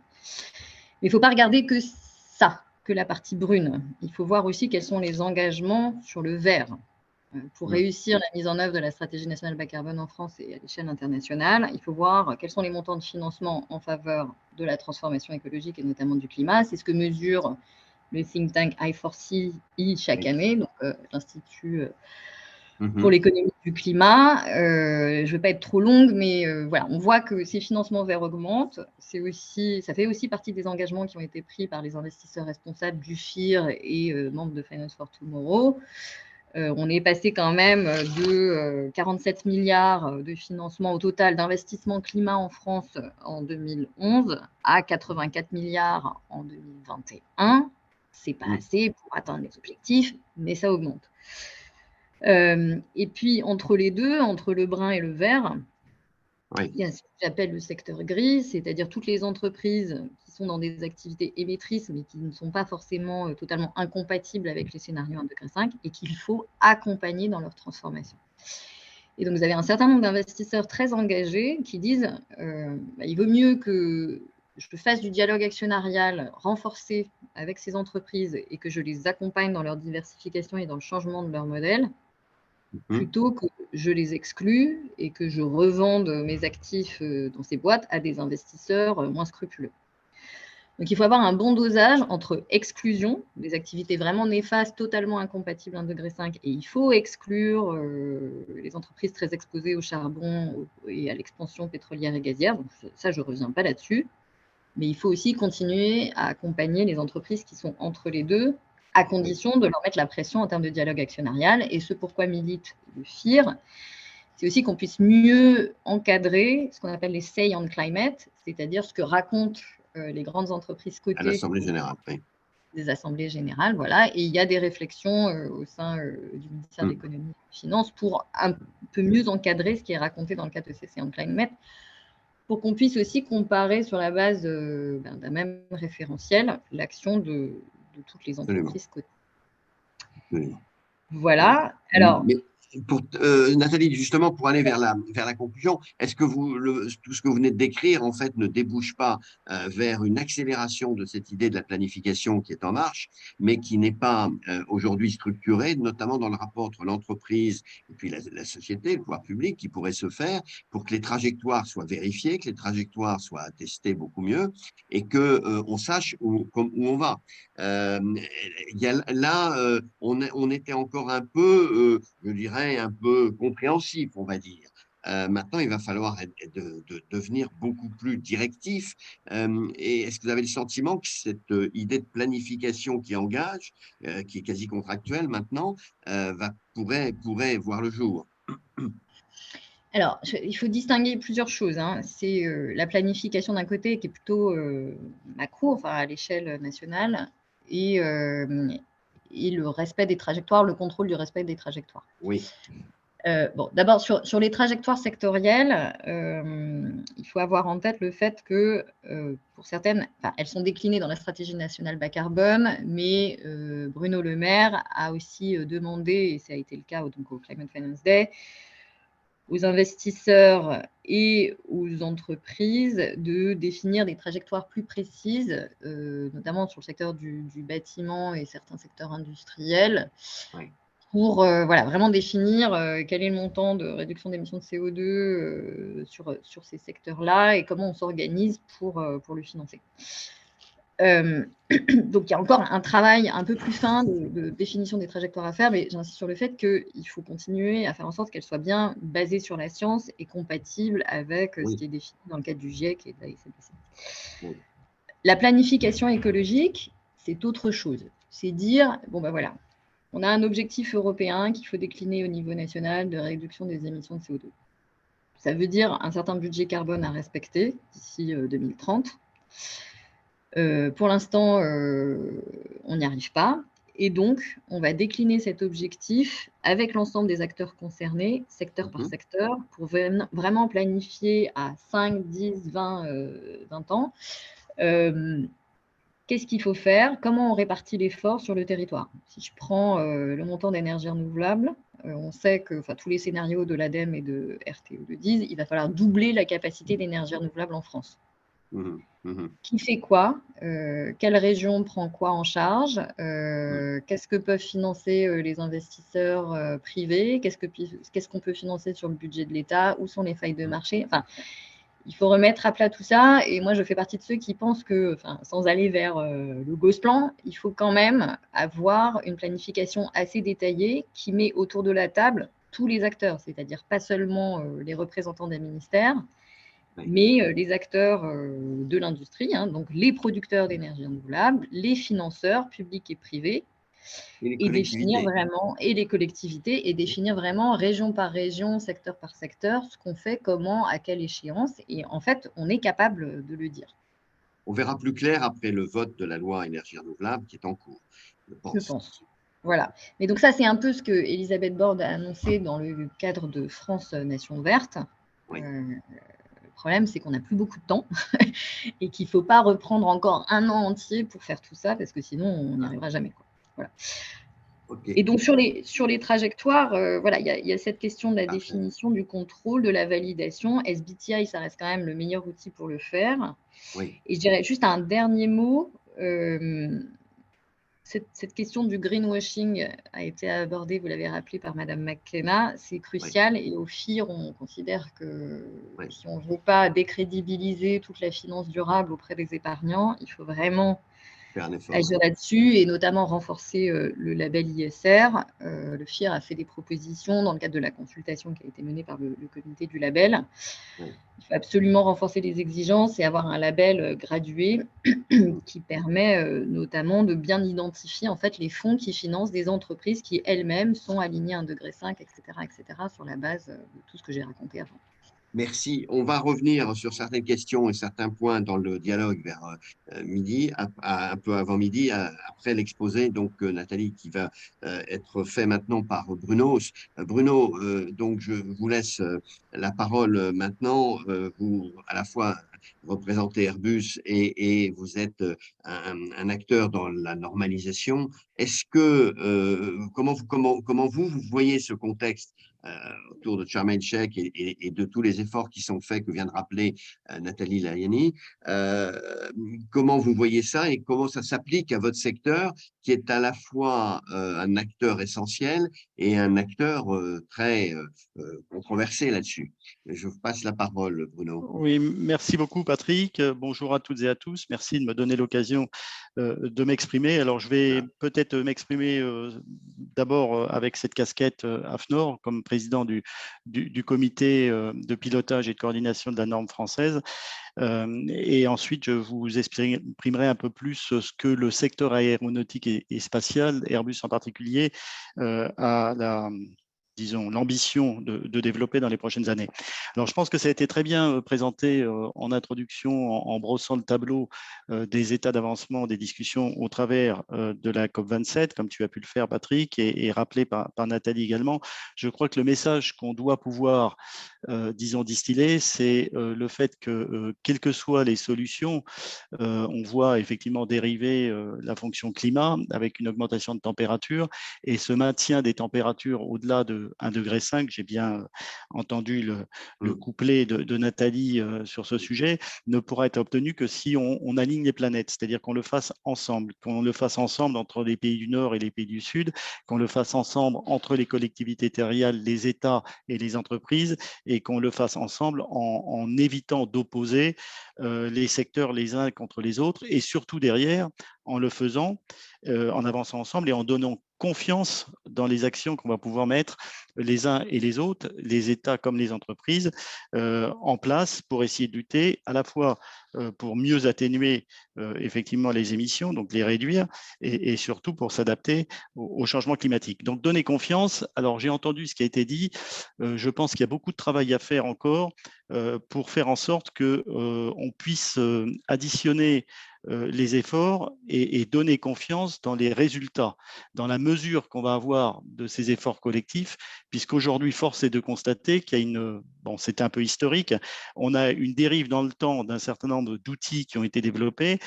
Mais il ne faut pas regarder que ça, que la partie brune. Il faut voir aussi quels sont les engagements sur le vert. Pour réussir la mise en œuvre de la stratégie nationale bas carbone en France et à l'échelle internationale, il faut voir quels sont les montants de financement en faveur de la transformation écologique et notamment du climat. C'est ce que mesure le think tank I4CE chaque année, donc l'Institut pour l'économie du climat. Je ne vais pas être trop longue, mais voilà, on voit que ces financements verts augmentent. Ça fait aussi partie des engagements qui ont été pris par les investisseurs responsables du FIR et membres de Finance for Tomorrow. On est passé quand même de 47 milliards de financement au total d'investissement climat en France en 2011 à 84 milliards en 2021. Ce n'est pas assez pour atteindre les objectifs, mais ça augmente. Et puis, entre les deux, entre le brun et le vert, il y a ce que j'appelle le secteur gris, c'est-à-dire toutes les entreprises qui sont dans des activités émettrices, mais qui ne sont pas forcément totalement incompatibles avec les scénarios 1,5 degré et qu'il faut accompagner dans leur transformation. Et donc, vous avez un certain nombre d'investisseurs très engagés qui disent il vaut mieux que je fasse du dialogue actionnarial renforcé avec ces entreprises et que je les accompagne dans leur diversification et dans le changement de leur modèle, plutôt que je les exclue et que je revende mes actifs dans ces boîtes à des investisseurs moins scrupuleux. Donc, il faut avoir un bon dosage entre exclusion des activités vraiment néfastes, totalement incompatibles 1,5 degré, et il faut exclure les entreprises très exposées au charbon et à l'expansion pétrolière et gazière. Donc, ça, je ne reviens pas là-dessus. Mais il faut aussi continuer à accompagner les entreprises qui sont entre les deux, à condition de leur mettre la pression en termes de dialogue actionnarial. Et ce pourquoi milite le FIR, c'est aussi qu'on puisse mieux encadrer ce qu'on appelle les say on climate, c'est-à-dire ce que racontent les grandes entreprises cotées à l'Assemblée générale, des assemblées générales, voilà. Et il y a des réflexions au sein du ministère de l'économie et des finances pour un peu mieux encadrer ce qui est raconté dans le cadre de ces say on climate, pour qu'on puisse aussi comparer sur la base d'un même référentiel l'action de toutes les entreprises cotées. Voilà. Alors, Nathalie, justement, pour aller vers la conclusion, est-ce que tout ce que vous venez de décrire, en fait, ne débouche pas vers une accélération de cette idée de la planification qui est en marche, mais qui n'est pas aujourd'hui structurée, notamment dans le rapport entre l'entreprise et puis la société, le pouvoir public, qui pourrait se faire pour que les trajectoires soient vérifiées, que les trajectoires soient attestées beaucoup mieux et qu'on sache où on va. Là, on était encore un peu, je dirais, un peu compréhensif, on va dire. Maintenant, il va falloir devenir beaucoup plus directif. Et est-ce que vous avez le sentiment que cette idée de planification qui engage, qui est quasi contractuelle maintenant, pourrait voir le jour? Alors, il faut distinguer plusieurs choses. C'est la planification d'un côté qui est plutôt macro, enfin à l'échelle nationale, et le respect des trajectoires, le contrôle du respect des trajectoires. Oui. Bon, d'abord, sur les trajectoires sectorielles, il faut avoir en tête le fait que pour certaines, elles sont déclinées dans la stratégie nationale bas carbone, mais Bruno Le Maire a aussi demandé, et ça a été le cas donc, au Climate Finance Day, aux investisseurs et aux entreprises de définir des trajectoires plus précises, notamment sur le secteur du bâtiment et certains secteurs industriels, pour vraiment définir quel est le montant de réduction d'émissions de CO2 sur ces secteurs-là et comment on s'organise pour le financer. Donc, il y a encore un travail un peu plus fin de définition des trajectoires à faire, mais j'insiste sur le fait qu'il faut continuer à faire en sorte qu'elles soient bien basées sur la science et compatibles avec ce qui est défini dans le cadre du GIEC et de la SBC. La planification écologique, c'est autre chose. C'est dire, bon ben voilà, on a un objectif européen qu'il faut décliner au niveau national de réduction des émissions de CO2. Ça veut dire un certain budget carbone à respecter d'ici 2030. Pour l'instant, on n'y arrive pas. Et donc, on va décliner cet objectif avec l'ensemble des acteurs concernés, secteur par secteur, pour vraiment planifier à 5, 10, 20, 20 ans. Qu'est-ce qu'il faut faire? Comment on répartit l'effort sur le territoire? Si je prends le montant d'énergie renouvelable, on sait que tous les scénarios de l'ADEME et de RTE le disent, il va falloir doubler la capacité d'énergie renouvelable en France. Qui fait quoi? Quelle région prend quoi en charge? Qu'est-ce que peuvent financer les investisseurs privés? Qu'est-ce qu'on peut financer sur le budget de l'État? Où sont les failles de marché? Enfin, il faut remettre à plat tout ça. Et moi, je fais partie de ceux qui pensent que, sans aller vers le Gosplan, il faut quand même avoir une planification assez détaillée qui met autour de la table tous les acteurs, c'est-à-dire pas seulement les représentants des ministères, mais les acteurs de l'industrie, donc les producteurs d'énergie renouvelable, les financeurs publics et privés, et définir vraiment, et les collectivités, et définir vraiment région par région, secteur par secteur, ce qu'on fait, comment, à quelle échéance, et en fait, on est capable de le dire. On verra plus clair après le vote de la loi énergie renouvelable qui est en cours, je pense. Voilà. Mais donc ça, c'est un peu ce que Elisabeth Borne a annoncé dans le cadre de France Nation Verte. Oui. Le problème, c'est qu'on n'a plus beaucoup de temps et qu'il ne faut pas reprendre encore un an entier pour faire tout ça, parce que sinon, on n'y arrivera jamais. Voilà. Et donc, sur les trajectoires, voilà, il y a cette question de la définition, du contrôle, de la validation. SBTi, ça reste quand même le meilleur outil pour le faire. Oui. Et je dirais juste un dernier mot. Cette question du greenwashing a été abordée, vous l'avez rappelé, par Madame McKenna. C'est crucial. Et au FIR, on considère que si on ne veut pas décrédibiliser toute la finance durable auprès des épargnants, il faut vraiment agir là-dessus et notamment renforcer le label ISR. Le FIR a fait des propositions dans le cadre de la consultation qui a été menée par le comité du label. Il faut absolument renforcer les exigences et avoir un label gradué qui permet notamment de bien identifier en fait les fonds qui financent des entreprises qui elles-mêmes sont alignées à 1,5 degré, etc., sur la base de tout ce que j'ai raconté avant. Merci. On va revenir sur certaines questions et certains points dans le dialogue vers midi, un peu avant midi, après l'exposé, donc Nathalie, qui va être fait maintenant par Bruno. Bruno, donc je vous laisse la parole maintenant. Vous, à la fois, représentez Airbus et vous êtes un acteur dans la normalisation. Est-ce que, comment vous voyez ce contexte autour de Sharm el-Sheikh et de tous les efforts qui sont faits, que vient de rappeler Nathalie Layani. Comment vous voyez ça et comment ça s'applique à votre secteur, qui est à la fois un acteur essentiel et un acteur très controversé là-dessus? Je vous passe la parole, Bruno. Oui, merci beaucoup, Patrick. Bonjour à toutes et à tous. Merci de me donner l'occasion de m'exprimer. Alors, je vais peut-être m'exprimer d'abord avec cette casquette AFNOR, comme président du comité de pilotage et de coordination de la norme française. Et ensuite, je vous exprimerai un peu plus ce que le secteur aéronautique et spatial, Airbus en particulier, a l'ambition de développer dans les prochaines années. Alors, je pense que ça a été très bien présenté en introduction, en brossant le tableau des états d'avancement des discussions au travers de la COP27, comme tu as pu le faire, Patrick, et rappelé par Nathalie également. Je crois que le message qu'on doit pouvoir, distiller, c'est le fait que, quelles que soient les solutions, on voit effectivement dériver la fonction climat avec une augmentation de température et ce maintien des températures au-delà de 1,5 degré. J'ai bien entendu le couplet de Nathalie sur ce sujet, ne pourra être obtenu que si on aligne les planètes, c'est-à-dire qu'on le fasse ensemble, entre les pays du Nord et les pays du Sud, qu'on le fasse ensemble entre les collectivités territoriales, les États et les entreprises, et qu'on le fasse ensemble en évitant d'opposer les secteurs les uns contre les autres, et surtout derrière, en le faisant, en avançant ensemble et en donnant confiance dans les actions qu'on va pouvoir mettre les uns et les autres, les États comme les entreprises, en place pour essayer de lutter à la fois pour mieux atténuer effectivement les émissions, donc les réduire, et surtout pour s'adapter au changement climatique. Donc donner confiance. Alors j'ai entendu ce qui a été dit. Je pense qu'il y a beaucoup de travail à faire encore pour faire en sorte qu'on puisse additionner les efforts et donner confiance dans les résultats, dans la mesure qu'on va avoir de ces efforts collectifs, puisqu'aujourd'hui, force est de constater qu'il y a bon, c'est un peu historique, on a une dérive dans le temps d'un certain nombre d'outils qui ont été développés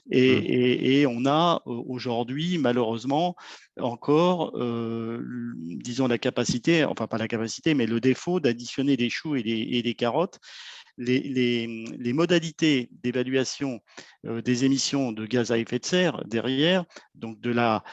et on a aujourd'hui, malheureusement, encore, disons, la capacité, enfin pas la capacité, mais le défaut d'additionner des choux et des carottes. Les modalités d'évaluation des émissions de gaz à effet de serre derrière, donc de la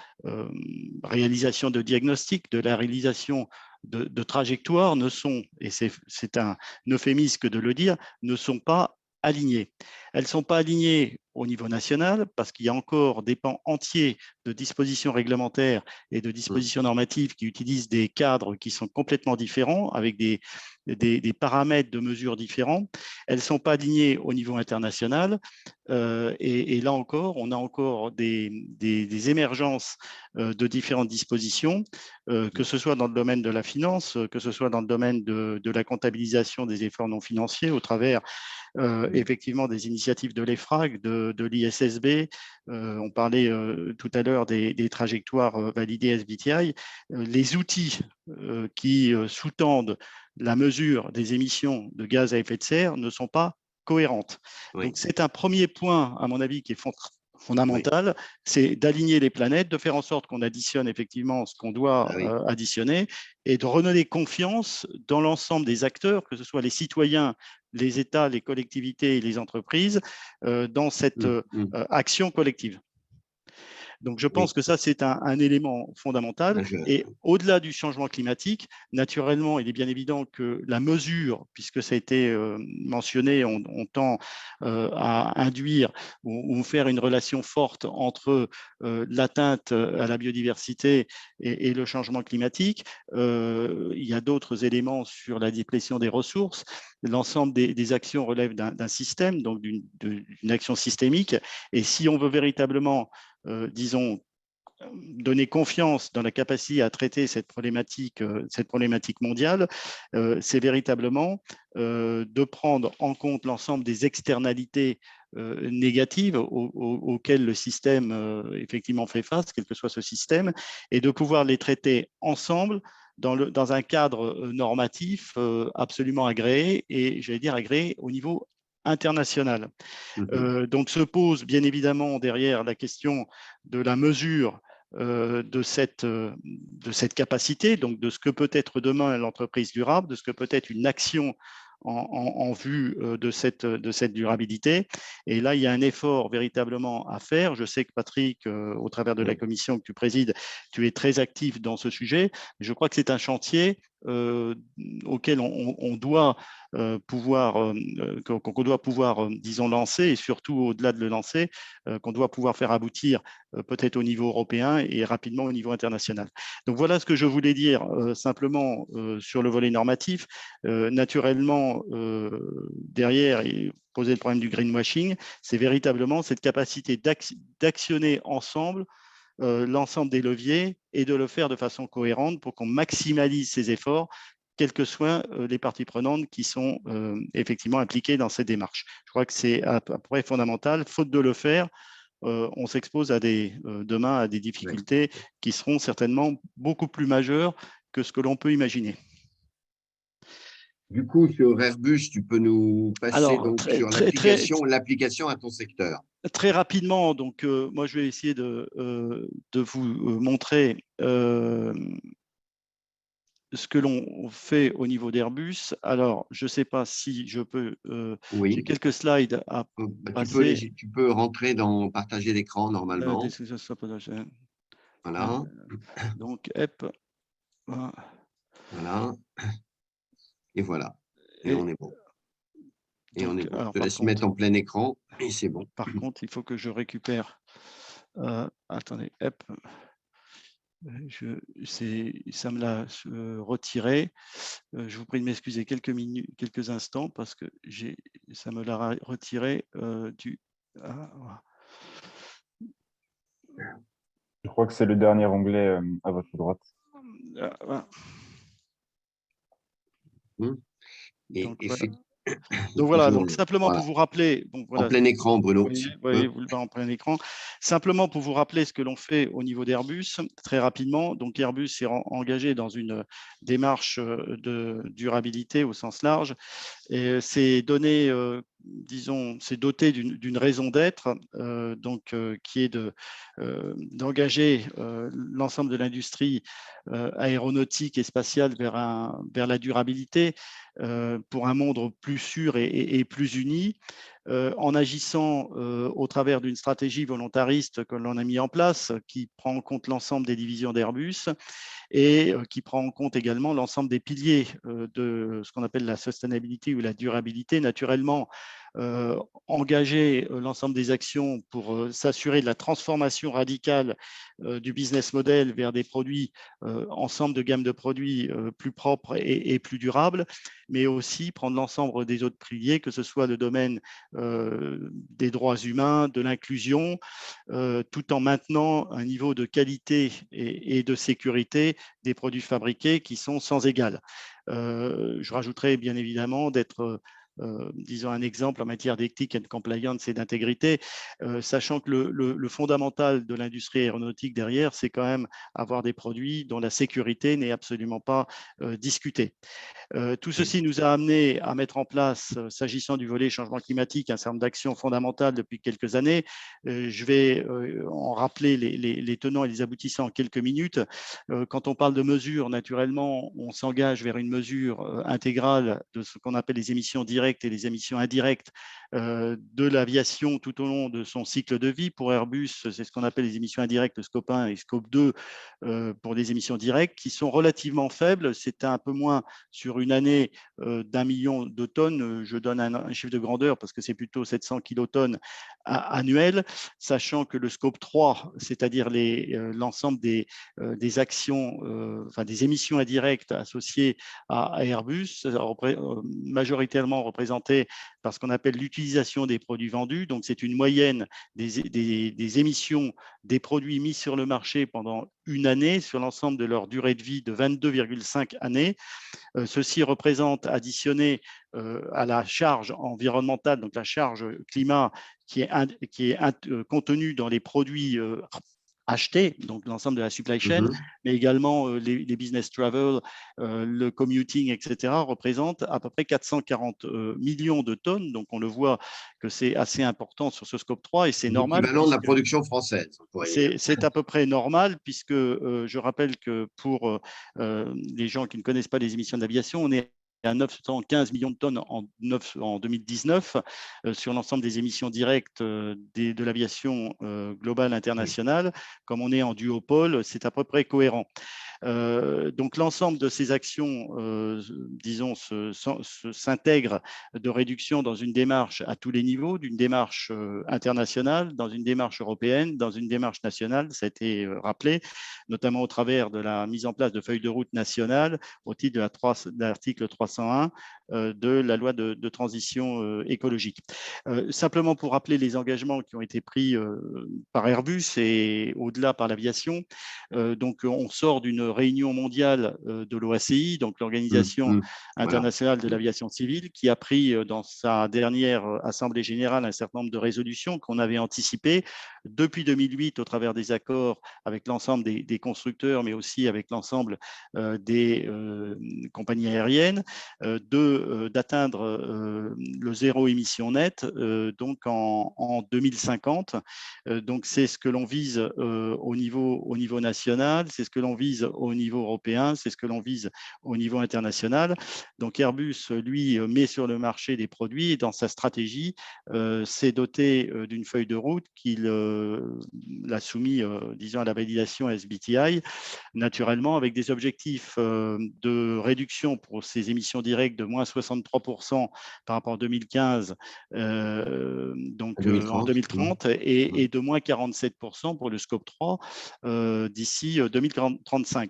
réalisation de diagnostics, de la réalisation de trajectoires ne sont, et c'est un euphémisme que de le dire, ne sont pas alignées. Elles ne sont pas alignées au niveau national parce qu'il y a encore des pans entiers de dispositions réglementaires et de dispositions normatives qui utilisent des cadres qui sont complètement différents avec des paramètres de mesure différents. Elles ne sont pas alignées au niveau international. Et là encore, on a encore des émergences de différentes dispositions, que ce soit dans le domaine de la finance, que ce soit dans le domaine de la comptabilisation des efforts non financiers au travers effectivement des initiatives de l'EFRAG, de l'ISSB. On parlait tout à l'heure des trajectoires validées SBTI. Les outils qui sous-tendent la mesure des émissions de gaz à effet de serre ne sont pas cohérentes. Oui. Donc, c'est un premier point, à mon avis, qui est fondamental, c'est d'aligner les planètes, de faire en sorte qu'on additionne effectivement ce qu'on doit additionner et de redonner confiance dans l'ensemble des acteurs, que ce soit les citoyens, les États, les collectivités et les entreprises, dans cette action collective. Donc, je pense que ça, c'est un élément fondamental. Et au-delà du changement climatique, naturellement, il est bien évident que la mesure, puisque ça a été mentionné, on tend à induire ou faire une relation forte entre l'atteinte à la biodiversité et le changement climatique. Il y a d'autres éléments sur la déplétion des ressources. L'ensemble des actions relève d'un système, donc d'une action systémique. Et si on veut véritablement disons, donner confiance dans la capacité à traiter cette problématique mondiale, c'est véritablement de prendre en compte l'ensemble des externalités négatives auxquelles le système effectivement fait face, quel que soit ce système, et de pouvoir les traiter ensemble dans un cadre normatif absolument agréé, et j'allais dire agréé au niveau international. Donc se pose bien évidemment derrière la question de la mesure de cette capacité, donc de ce que peut être demain l'entreprise durable, de ce que peut être une action en vue de cette durabilité. Et là, il y a un effort véritablement à faire. Je sais que Patrick, au travers de la commission que tu présides, tu es très actif dans ce sujet. Je crois que c'est un chantier auquel on doit pouvoir, disons, lancer, et surtout au-delà de le lancer, qu'on doit pouvoir faire aboutir peut-être au niveau européen et rapidement au niveau international. Donc voilà ce que je voulais dire simplement sur le volet normatif. Naturellement, derrière, poser le problème du greenwashing, c'est véritablement cette capacité d'actionner ensemble l'ensemble des leviers et de le faire de façon cohérente pour qu'on maximalise ces efforts, quelles que soient les parties prenantes qui sont effectivement impliquées dans cette démarche. Je crois que c'est à peu près fondamental. Faute de le faire, on s'expose demain à des difficultés qui seront certainement beaucoup plus majeures que ce que l'on peut imaginer. Du coup, sur Airbus, tu peux nous passer donc sur l'application à ton secteur. Très rapidement, donc moi je vais essayer de vous montrer ce que l'on fait au niveau d'Airbus. Alors, je ne sais pas si je peux. J'ai quelques slides à passer. Tu peux rentrer dans partager l'écran normalement. Voilà. Donc, hop. Voilà. Et voilà. Et on est bon. Et on est bon. Je te laisse mettre en plein écran et c'est bon. Par contre, il faut que je récupère. Attendez, hop. Ça me l'a retiré. Je vous prie de m'excuser quelques instants parce que ça me l'a retiré du. Je crois que c'est le dernier onglet à votre droite. Donc, Donc voilà, donc Toujours, simplement pour voilà. vous rappeler, donc En voilà, plein écran, Bruno, oui, si tu oui, peux. vous le voyez en plein écran. Simplement pour vous rappeler ce que l'on fait au niveau d'Airbus, très rapidement. Donc Airbus est engagé dans une démarche de durabilité au sens large. Et c'est donné, disons, c'est doté d'une raison d'être, qui est d'engager l'ensemble de l'industrie aéronautique et spatiale vers la durabilité pour un monde plus sûr et plus uni. En agissant au travers d'une stratégie volontariste que l'on a mis en place, qui prend en compte l'ensemble des divisions d'Airbus et qui prend en compte également l'ensemble des piliers de ce qu'on appelle la sustainability ou la durabilité. Naturellement, engager l'ensemble des actions pour s'assurer de la transformation radicale du business model vers des produits, ensemble de gamme de produits plus propres et plus durables, mais aussi prendre l'ensemble des autres piliers, que ce soit le domaine des droits humains, de l'inclusion, tout en maintenant un niveau de qualité et de sécurité des produits fabriqués qui sont sans égal. Je rajouterai bien évidemment d'être disons un exemple en matière d'éthique and compliance et d'intégrité, sachant que le fondamental de l'industrie aéronautique derrière, c'est quand même avoir des produits dont la sécurité n'est absolument pas discutée. Tout ceci nous a amené à mettre en place, s'agissant du volet changement climatique, un certain nombre d'actions fondamentales depuis quelques années. Je vais en rappeler les tenants et les aboutissants en quelques minutes. Quand on parle de mesures, naturellement, on s'engage vers une mesure intégrale de ce qu'on appelle les émissions directes et les émissions indirectes de l'aviation tout au long de son cycle de vie. Pour Airbus, c'est ce qu'on appelle les émissions indirectes, scope 1 et scope 2 pour des émissions directes, qui sont relativement faibles. C'est un peu moins sur une année d'1 million de tonnes. Je donne un chiffre de grandeur parce que c'est plutôt 700 kilotonnes annuelles, sachant que le scope 3, c'est-à-dire l'ensemble des actions, enfin des émissions indirectes associées à Airbus, majoritairement représentées par ce qu'on appelle l'utilisation des produits vendus. Donc, c'est une moyenne des émissions des produits mis sur le marché pendant une année sur l'ensemble de leur durée de vie de 22,5 années. Ceci représente, additionné à la charge environnementale, donc la charge climat qui est contenue dans les produits achetés, donc l'ensemble de la supply chain, mais également les business travel, le commuting, etc., représentent à peu près 440 millions de tonnes. Donc, on le voit que c'est assez important sur ce scope 3 et c'est normal. L'équivalent de la production française, on pourrait dire. C'est à peu près normal puisque je rappelle que pour les gens qui ne connaissent pas les émissions d'aviation, on est à 915 millions de tonnes en 2019 sur l'ensemble des émissions directes de l'aviation globale internationale. Comme on est en duopole, c'est à peu près cohérent. Donc l'ensemble de ces actions, disons, s'intègrent de réduction dans une démarche à tous les niveaux, d'une démarche internationale, dans une démarche européenne, dans une démarche nationale, ça a été rappelé, notamment au travers de la mise en place de feuilles de route nationales au titre de l'article 301 de la loi de transition écologique. Simplement pour rappeler les engagements qui ont été pris par Airbus et au-delà par l'aviation, donc on sort d'une réunion mondiale de l'OACI, donc l'Organisation internationale de l'aviation civile, qui a pris dans sa dernière assemblée générale un certain nombre de résolutions qu'on avait anticipées depuis 2008 au travers des accords avec l'ensemble des constructeurs, mais aussi avec l'ensemble des compagnies aériennes, d'atteindre le zéro émission net donc en 2050. Donc c'est ce que l'on vise au niveau national, c'est ce que l'on vise au niveau européen, c'est ce que l'on vise au niveau international. Donc Airbus, lui, met sur le marché des produits et dans sa stratégie, s'est doté d'une feuille de route qu'il l'a soumis, disons, à la validation SBTI, naturellement avec des objectifs de réduction pour ces émissions directes de moins 63% par rapport à 2015, donc 2030. en 2030, et de moins 47% pour le scope 3 d'ici 2035.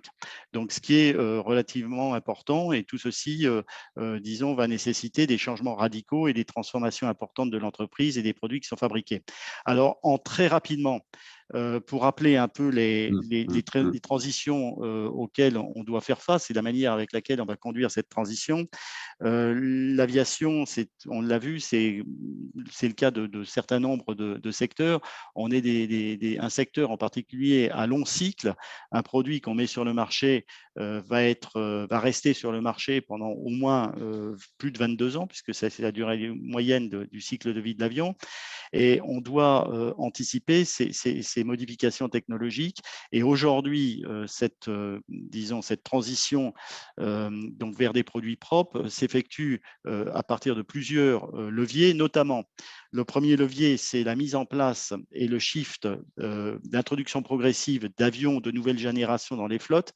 Donc, ce qui est relativement important, et tout ceci, disons, va nécessiter des changements radicaux et des transformations importantes de l'entreprise et des produits qui sont fabriqués. Alors, très rapidement, pour rappeler un peu les transitions auxquelles on doit faire face et la manière avec laquelle on va conduire cette transition. L'aviation, on l'a vu, c'est le cas de certains nombres de secteurs. On est un secteur en particulier à long cycle. Un produit qu'on met sur le marché va rester sur le marché pendant au moins plus de 22 ans, puisque c'est la durée moyenne du cycle de vie de l'avion. Et on doit anticiper ces modifications technologiques. Et aujourd'hui, disons, cette transition donc vers des produits propres s'effectue à partir de plusieurs leviers, notamment le premier levier, c'est la mise en place et le shift d'introduction progressive d'avions de nouvelle génération dans les flottes.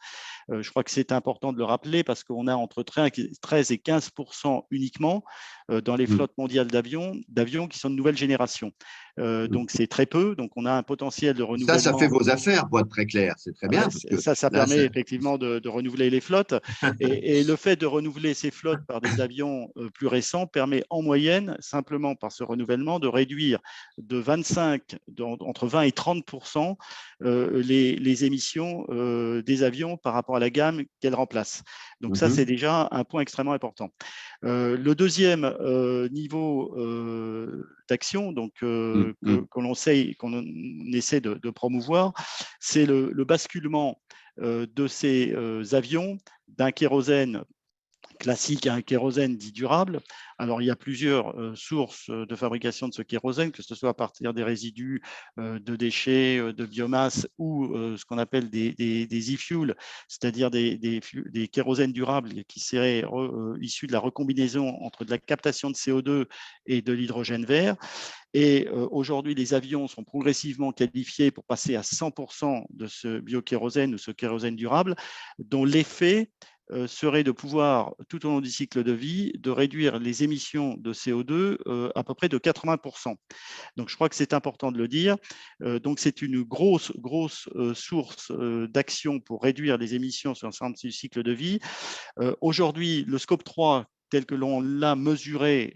Je crois que c'est important de le rappeler parce qu'on a entre 13 et 15% uniquement dans les flottes mondiales d'avions qui sont de nouvelle génération. Donc, c'est très peu. Donc, on a un potentiel de renouvellement. Ça fait vos affaires, pour être très clair. C'est très bien. Parce que ça permet effectivement de renouveler les flottes. Et le fait de renouveler ces flottes par des avions plus récents permet en moyenne, simplement par ce renouvellement, de réduire entre 20 et 30% les émissions des avions par rapport à la gamme qu'elles remplacent. Donc, ça, c'est déjà un point extrêmement important. Le deuxième niveau d'action que l'on essaie de promouvoir, c'est le basculement de ces avions d'un kérosène classique à un kérosène dit durable. Alors, il y a plusieurs sources de fabrication de ce kérosène, que ce soit à partir des résidus de déchets, de biomasse ou ce qu'on appelle des e-fuels, c'est-à-dire des kérosènes durables qui seraient issus de la recombinaison entre de la captation de CO2 et de l'hydrogène vert. Et aujourd'hui, les avions sont progressivement qualifiés pour passer à 100% de ce biokérosène ou ce kérosène durable, dont l'effet serait de pouvoir, tout au long du cycle de vie, de réduire les émissions de CO2 à peu près de 80%. Donc, je crois que c'est important de le dire. Donc, c'est une grosse source d'action pour réduire les émissions sur l'ensemble du cycle de vie. Aujourd'hui, le scope 3, tel que l'on l'a mesuré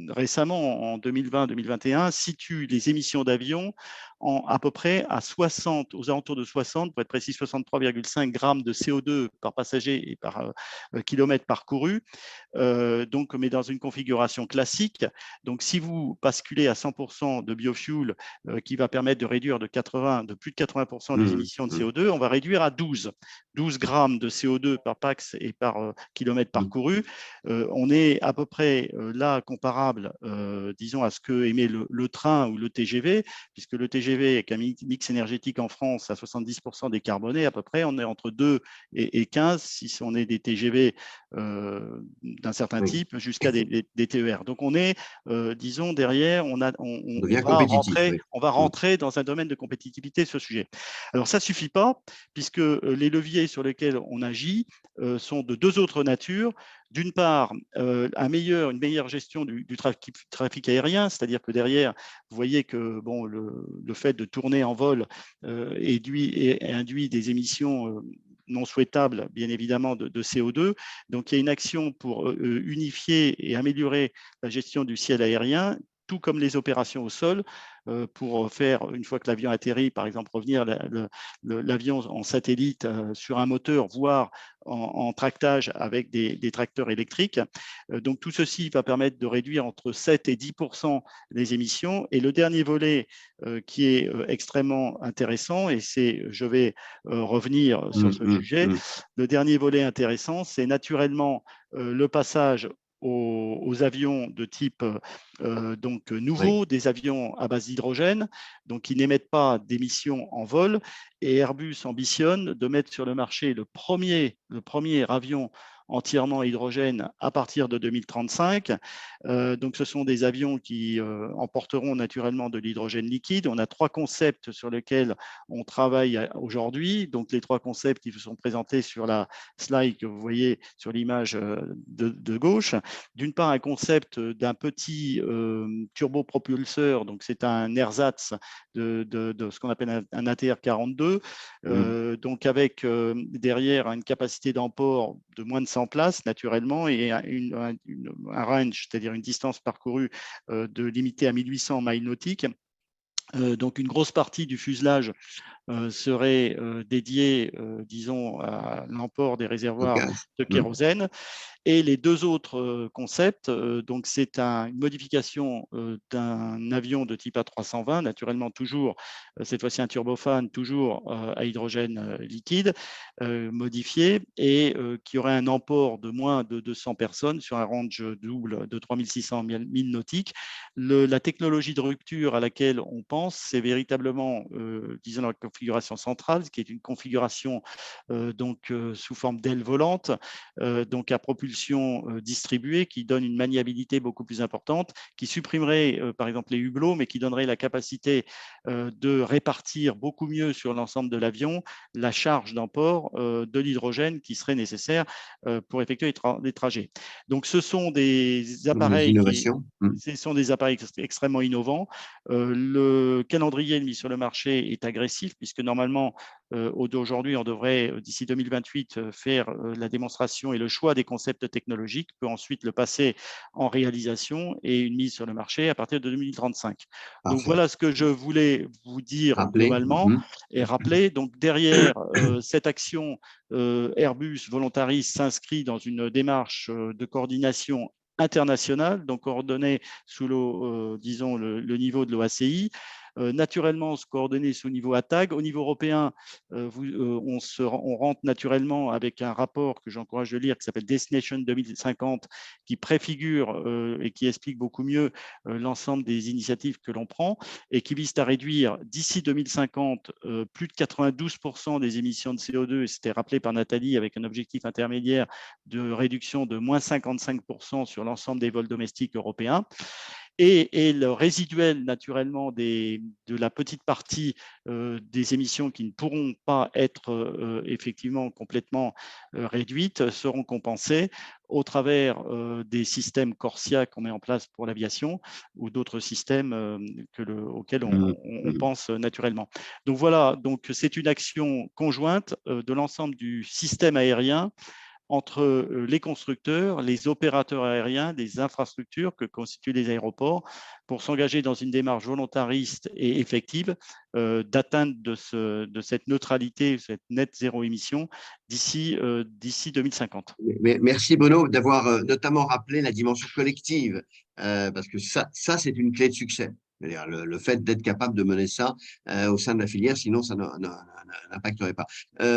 récemment en 2020-2021, situe les émissions d'avions à peu près à 60, aux alentours de 60, pour être précis, 63,5 grammes de CO2 par passager et par kilomètre parcouru, donc, mais dans une configuration classique. Donc, si vous basculez à 100% de biofuel qui va permettre de réduire de plus de 80% les émissions de CO2, on va réduire à 12 grammes de CO2 par pax et par kilomètre parcouru. On est à peu près là comparable, disons, à ce que émet le train ou le TGV, puisque le TGV avec un mix énergétique en France à 70% décarboné à peu près, on est entre 2 et 15 si on est des TGV d'un certain type jusqu'à des TER. Donc on est, disons, derrière, on va rentrer dans un domaine de compétitivité sur ce sujet. Alors ça ne suffit pas, puisque les leviers sur lesquels on agit sont de deux autres natures. D'une part, une meilleure gestion du trafic aérien, c'est-à-dire que derrière, vous voyez que bon, le fait de tourner en vol induit des émissions non souhaitables, bien évidemment, de CO2. Donc, il y a une action pour unifier et améliorer la gestion du ciel aérien, tout comme les opérations au sol, pour faire, une fois que l'avion atterrit, par exemple, revenir l'avion en satellite sur un moteur, voire en tractage avec des tracteurs électriques. Donc, tout ceci va permettre de réduire entre 7 et 10% les émissions. Et le dernier volet qui est extrêmement intéressant, et je vais revenir sur ce sujet, le dernier volet intéressant, c'est naturellement le passage aux avions de type donc nouveau, des avions à base d'hydrogène, donc qui n'émettent pas d'émissions en vol. Et Airbus ambitionne de mettre sur le marché le premier avion entièrement hydrogène à partir de 2035. Donc, ce sont des avions qui emporteront naturellement de l'hydrogène liquide. On a 3 concepts sur lesquels on travaille aujourd'hui. Donc, les 3 concepts qui sont présentés sur la slide que vous voyez sur l'image de gauche. D'une part, un concept d'un petit turbopropulseur. Donc, c'est un ersatz de ce qu'on appelle un ATR-42. Donc, avec derrière une capacité d'emport de moins de 100 places, naturellement, et un range, c'est-à-dire une distance parcourue limitée à 1800 miles nautiques. Donc, une grosse partie du fuselage serait dédiée, disons, à l'emport des réservoirs Stockage. de kérosène. Et les deux autres concepts, donc c'est une modification d'un avion de type A320, naturellement toujours, cette fois-ci un turbofan, toujours à hydrogène liquide, modifié, et qui aurait un emport de moins de 200 personnes sur un range double de 3600 milles nautiques. La technologie de rupture à laquelle on pense, c'est véritablement, disons, la configuration centrale, qui est une configuration donc sous forme d'aile volante, donc à propulsion distribuée, qui donne une maniabilité beaucoup plus importante, qui supprimerait par exemple les hublots, mais qui donnerait la capacité de répartir beaucoup mieux sur l'ensemble de l'avion la charge d'emport de l'hydrogène qui serait nécessaire pour effectuer les trajets. Donc ce sont des Des appareils innovations. ce sont des appareils extrêmement innovants. Le calendrier mis sur le marché est agressif, puisque normalement, aujourd'hui, on devrait, d'ici 2028, faire la démonstration et le choix des concepts technologiques, puis ensuite le passer en réalisation et une mise sur le marché à partir de 2035. Donc Parfait. voilà ce que je voulais vous dire Rappelez. globalement et rappeler. Donc derrière cette action, Airbus Volontaris s'inscrit dans une démarche de coordination internationale, donc coordonnée sous disons le niveau de l'OACI. Naturellement se coordonner sous niveau ATAG. Au niveau européen, on rentre naturellement avec un rapport que j'encourage de lire qui s'appelle Destination 2050, qui préfigure et qui explique beaucoup mieux l'ensemble des initiatives que l'on prend et qui vise à réduire d'ici 2050 plus de 92% des émissions de CO2, et c'était rappelé par Nathalie, avec un objectif intermédiaire de réduction de moins 55% sur l'ensemble des vols domestiques européens. Et le résiduel, naturellement, de la petite partie des émissions qui ne pourront pas être effectivement complètement réduites seront compensées au travers des systèmes Corsia qu'on met en place pour l'aviation ou d'autres systèmes auxquels on pense naturellement. Donc voilà, donc c'est une action conjointe de l'ensemble du système aérien entre les constructeurs, les opérateurs aériens, les infrastructures que constituent les aéroports, pour s'engager dans une démarche volontariste et effective d'atteinte de cette neutralité, cette net zéro émission d'ici 2050. Merci Bruno d'avoir notamment rappelé la dimension collective, parce que ça c'est une clé de succès. C'est-à-dire le fait d'être capable de mener ça au sein de la filière, sinon ça n'impacterait pas.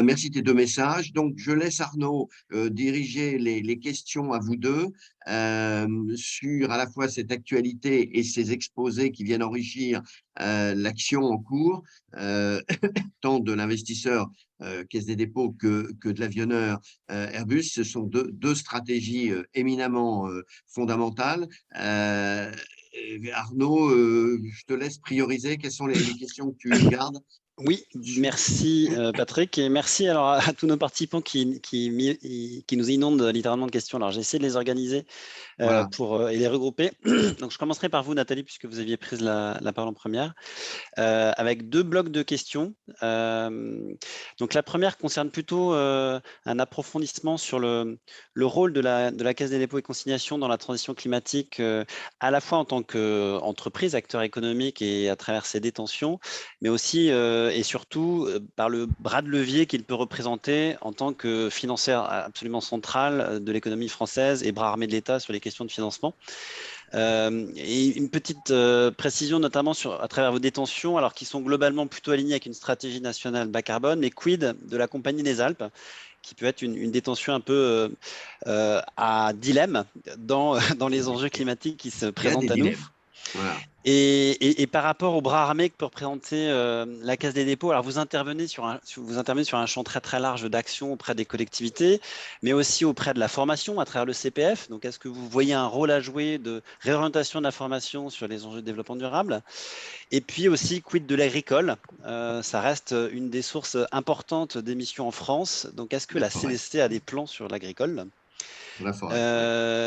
Merci de tes deux messages. Donc, je laisse Arnaud diriger les questions à vous deux sur à la fois cette actualité et ces exposés qui viennent enrichir l'action en cours, tant de l'investisseur Caisse des dépôts que de l'avionneur Airbus. Ce sont deux stratégies éminemment fondamentales. Arnaud, je te laisse prioriser. Quelles sont les questions que tu gardes? Oui, merci Patrick, et merci alors à tous nos participants qui nous inondent littéralement de questions. Alors j'ai essayé de les organiser Voilà. et les regrouper. Donc je commencerai par vous Nathalie, puisque vous aviez pris la parole en première, avec deux blocs de questions. Donc la première concerne plutôt un approfondissement sur le rôle de la Caisse des dépôts et consignations dans la transition climatique, à la fois en tant qu'entreprise, acteur économique et à travers ses détentions, mais aussi et surtout par le bras de levier qu'il peut représenter en tant que financière absolument centrale de l'économie française et bras armé de l'État sur les questions de financement. Et une petite précision notamment à travers vos détentions, alors qui sont globalement plutôt alignées avec une stratégie nationale bas carbone, mais quid de la Compagnie des Alpes, qui peut être une détention un peu à dilemme dans les enjeux climatiques qui se présentent à nous. Voilà. Et par rapport au bras armé que peut représenter la Caisse des dépôts, alors vous intervenez sur un champ très très large d'action auprès des collectivités, mais aussi auprès de la formation à travers le CPF. Donc est-ce que vous voyez un rôle à jouer de réorientation de la formation sur les enjeux de développement durable? Et puis aussi, quid de l'agricole? Ça reste une des sources importantes d'émissions en France. Donc est-ce que la CDC a des plans sur l'agricole?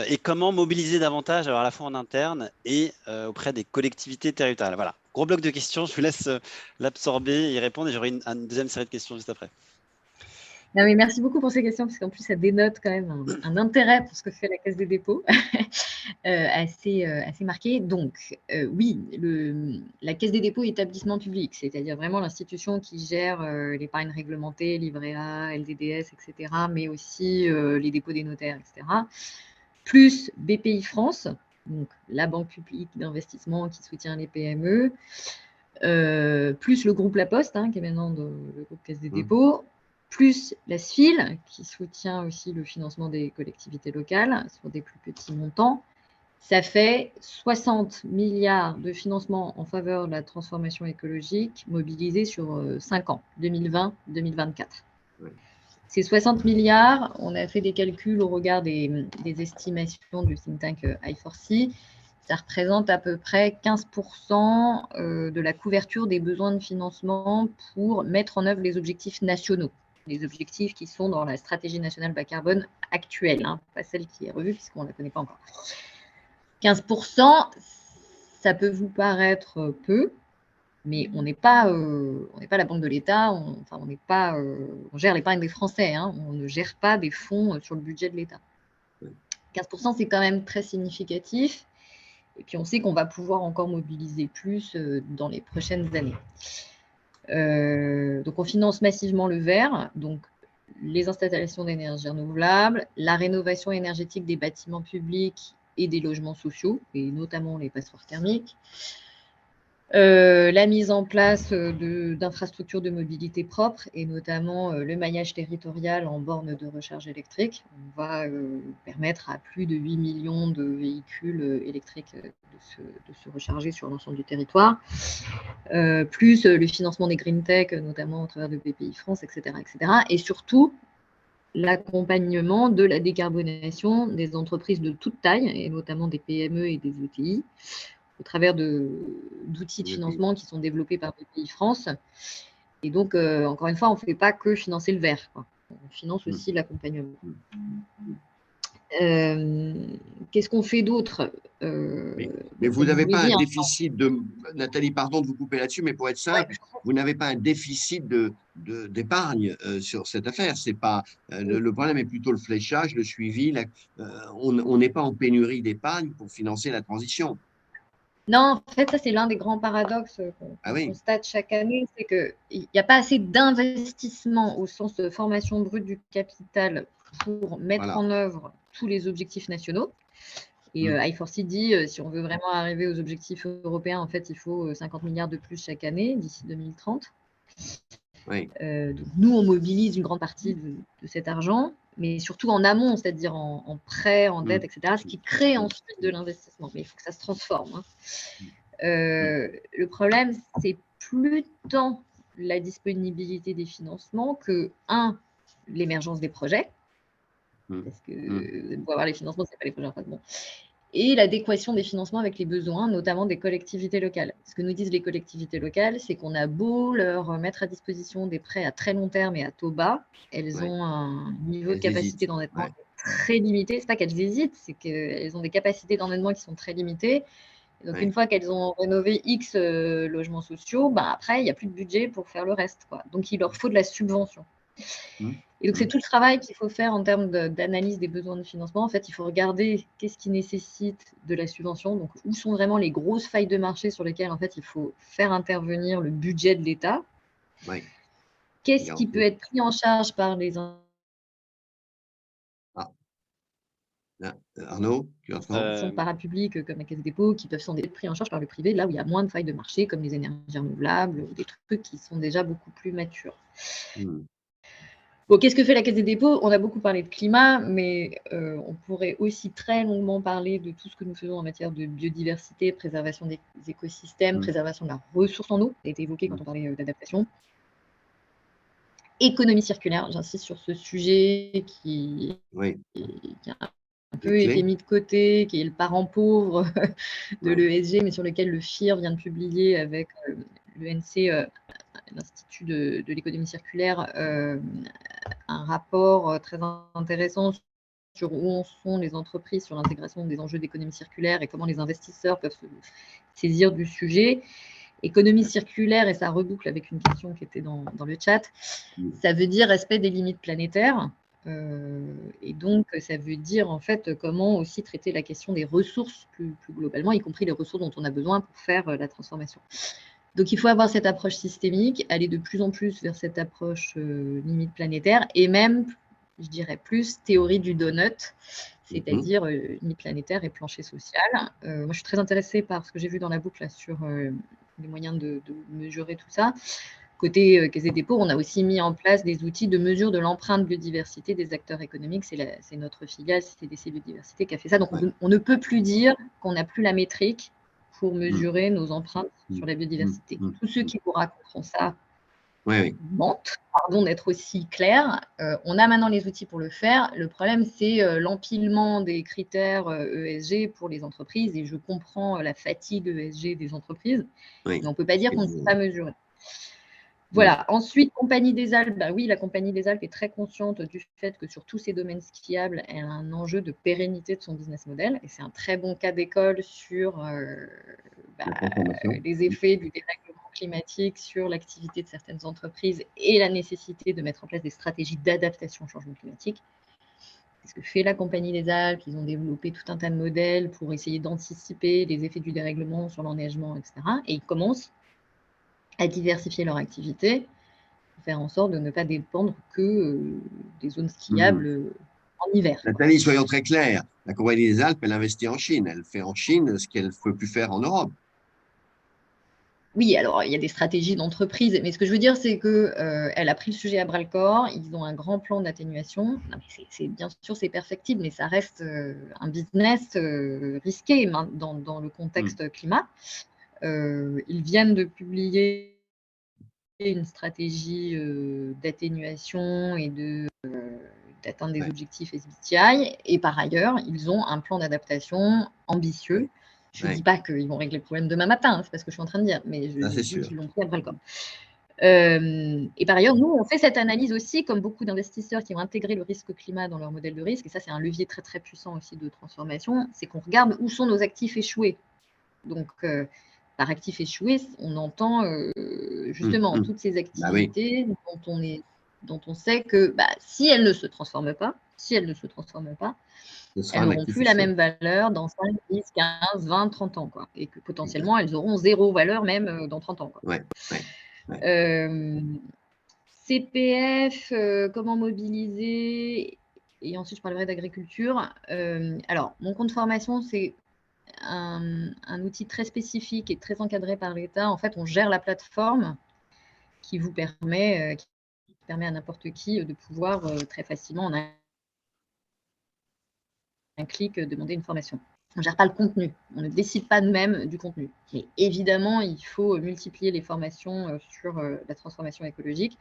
Et comment mobiliser davantage, alors à la fois en interne et auprès des collectivités territoriales? Voilà, gros bloc de questions, je vous laisse l'absorber et y répondre, et j'aurai une deuxième série de questions juste après. Non, mais merci beaucoup pour ces questions, parce qu'en plus, ça dénote quand même un intérêt pour ce que fait la Caisse des dépôts, assez marqué. Donc, oui, la Caisse des dépôts est établissement public, c'est-à-dire vraiment l'institution qui gère l'épargne réglementée, livret A, LDDS, etc., mais aussi les dépôts des notaires, etc., plus BPI France, donc la banque publique d'investissement qui soutient les PME, plus le groupe La Poste, qui est maintenant le groupe Caisse des dépôts, plus la SFIL, qui soutient aussi le financement des collectivités locales sur des plus petits montants. Ça fait 60 milliards de financement en faveur de la transformation écologique mobilisés sur 5 ans, 2020-2024. Oui. Ces 60 milliards, on a fait des calculs au regard des estimations du think tank I4C. Ça représente à peu près 15% de la couverture des besoins de financement pour mettre en œuvre les objectifs nationaux, les objectifs qui sont dans la stratégie nationale bas carbone actuelle, pas celle qui est revue puisqu'on ne la connaît pas encore. 15%, ça peut vous paraître peu, mais on n'est pas la banque de l'État, on gère l'épargne des Français, on ne gère pas des fonds sur le budget de l'État. 15%, c'est quand même très significatif. Et puis, on sait qu'on va pouvoir encore mobiliser plus dans les prochaines années. Donc, on finance massivement le vert, donc les installations d'énergie renouvelable, la rénovation énergétique des bâtiments publics et des logements sociaux, et notamment les passoires thermiques. La mise en place d'infrastructures de mobilité propres et notamment le maillage territorial en bornes de recharge électrique. On va permettre à plus de 8 millions de véhicules électriques de se recharger sur l'ensemble du territoire, plus le financement des green tech, notamment au travers de BPI France, etc., etc. Et surtout, l'accompagnement de la décarbonation des entreprises de toute taille, et notamment des PME et des ETI, au travers d'outils de financement qui sont développés par BPI France. Et donc, encore une fois, on ne fait pas que financer le vert, quoi. On finance aussi l'accompagnement. Qu'est-ce qu'on fait d'autre mais vous n'avez pas un déficit de… Nathalie, pardon de vous couper là-dessus, mais pour être simple, vous n'avez pas un déficit d'épargne sur cette affaire. C'est pas, le problème est plutôt le fléchage, le suivi. On n'est pas en pénurie d'épargne pour financer la transition. Non, en fait, ça, c'est l'un des grands paradoxes qu'on constate chaque année, c'est qu'il n'y a pas assez d'investissement au sens de formation brute du capital pour mettre en œuvre tous les objectifs nationaux. Et I4C dit, si on veut vraiment arriver aux objectifs européens, en fait, il faut 50 milliards de plus chaque année d'ici 2030. Donc, nous, on mobilise une grande partie de cet argent, mais surtout en amont, c'est-à-dire en prêt, en dette, etc., ce qui crée ensuite de l'investissement. Mais il faut que ça se transforme. Le problème, c'est plus tant la disponibilité des financements que, l'émergence des projets, parce que pour avoir les financements, ce n'est pas les projets en fait. Bon. Et l'adéquation des financements avec les besoins, notamment des collectivités locales. Ce que nous disent les collectivités locales, c'est qu'on a beau leur mettre à disposition des prêts à très long terme et à taux bas, elles ont un niveau de capacité d'endettement très limité. Ce n'est pas qu'elles hésitent, c'est qu'elles ont des capacités d'endettement qui sont très limitées. Et donc, une fois qu'elles ont rénové X logements sociaux, après, il n'y a plus de budget pour faire le reste, quoi. Donc, il leur faut de la subvention. Et donc, c'est tout le travail qu'il faut faire en termes d'analyse des besoins de financement. En fait, il faut regarder qu'est-ce qui nécessite de la subvention. Donc, où sont vraiment les grosses failles de marché sur lesquelles, en fait, il faut faire intervenir le budget de l'État. Qu'est-ce qui peut être pris en charge par les… Arnaud, tu entends parapubliques comme la Caisse des dépôts qui peuvent être pris en charge par le privé, là où il y a moins de failles de marché, comme les énergies renouvelables, des trucs qui sont déjà beaucoup plus matures. Bon, qu'est-ce que fait la Caisse des dépôts? On a beaucoup parlé de climat, mais on pourrait aussi très longuement parler de tout ce que nous faisons en matière de biodiversité, préservation des écosystèmes, préservation de la ressource en eau, ça a été évoqué quand on parlait d'adaptation. Économie circulaire, j'insiste sur ce sujet qui est un peu été mis de côté, qui est le parent pauvre de l'ESG, mais sur lequel le FIR vient de publier avec l'ENC, l'Institut de l'économie circulaire, un rapport très intéressant sur où en sont les entreprises sur l'intégration des enjeux d'économie circulaire et comment les investisseurs peuvent se saisir du sujet. Économie circulaire, et ça reboucle avec une question qui était dans le chat, ça veut dire respect des limites planétaires. Et donc, ça veut dire en fait comment aussi traiter la question des ressources plus globalement, y compris les ressources dont on a besoin pour faire la transformation. Donc, il faut avoir cette approche systémique, aller de plus en plus vers cette approche limite planétaire et même, je dirais plus, théorie du donut, c'est-à-dire limite planétaire et plancher social. Moi, je suis très intéressée par ce que j'ai vu dans la boucle là, sur les moyens de mesurer tout ça. Côté Caisse des dépôts, on a aussi mis en place des outils de mesure de l'empreinte biodiversité des acteurs économiques. C'est notre filiale CDC Biodiversité qui a fait ça. Donc, on ne peut plus dire qu'on n'a plus la métrique pour mesurer nos empreintes sur la biodiversité. Tous ceux qui vous raconteront ça mentent, pardon d'être aussi clair. On a maintenant les outils pour le faire. Le problème, c'est l'empilement des critères ESG pour les entreprises. Et je comprends la fatigue ESG des entreprises, mais on ne peut pas dire qu'on ne sait pas mesurer. Voilà. Ensuite, Compagnie des Alpes. Bah oui, la Compagnie des Alpes est très consciente du fait que sur tous ces domaines skiables, elle a un enjeu de pérennité de son business model. Et c'est un très bon cas d'école sur les effets du dérèglement climatique sur l'activité de certaines entreprises et la nécessité de mettre en place des stratégies d'adaptation au changement climatique. C'est ce que fait la Compagnie des Alpes. Ils ont développé tout un tas de modèles pour essayer d'anticiper les effets du dérèglement sur l'enneigement, etc. Et ils commencent à diversifier leur activité, pour faire en sorte de ne pas dépendre que des zones skiables en hiver. Nathalie, soyons très clairs, la Compagnie des Alpes, elle investit en Chine. Elle fait en Chine ce qu'elle ne peut plus faire en Europe. Oui, alors il y a des stratégies d'entreprise, mais ce que je veux dire, c'est qu'elle a pris le sujet à bras-le-corps. Ils ont un grand plan d'atténuation. Bien sûr, c'est perfectible, mais ça reste un business risqué dans le contexte climat. Ils viennent de publier une stratégie d'atténuation et d'atteindre des objectifs SBTI. Et par ailleurs, ils ont un plan d'adaptation ambitieux. Je ne dis pas qu'ils vont régler le problème demain matin, c'est pas ce que je suis en train de dire, mais je dis qu'ils l'ont pris à bras-le-corps. Et par ailleurs, nous, on fait cette analyse aussi, comme beaucoup d'investisseurs qui ont intégré le risque climat dans leur modèle de risque, et ça, c'est un levier très, très puissant aussi de transformation, c'est qu'on regarde où sont nos actifs échoués. Donc, par actif échoué, on entend justement toutes ces activités dont on sait que si elles ne se transforment pas, elles n'auront plus la même valeur dans 5, 10, 15, 20, 30 ans. Quoi, et que potentiellement, elles auront zéro valeur même dans 30 ans. Quoi. CPF, comment mobiliser. Et ensuite, je parlerai d'agriculture. Alors, mon compte formation, c'est un outil très spécifique et très encadré par l'État. En fait, on gère la plateforme qui vous permet, à n'importe qui de pouvoir très facilement, en un clic, demander une formation. On ne gère pas le contenu, on ne décide pas nous-mêmes du contenu. Mais évidemment, il faut multiplier les formations sur la transformation écologique.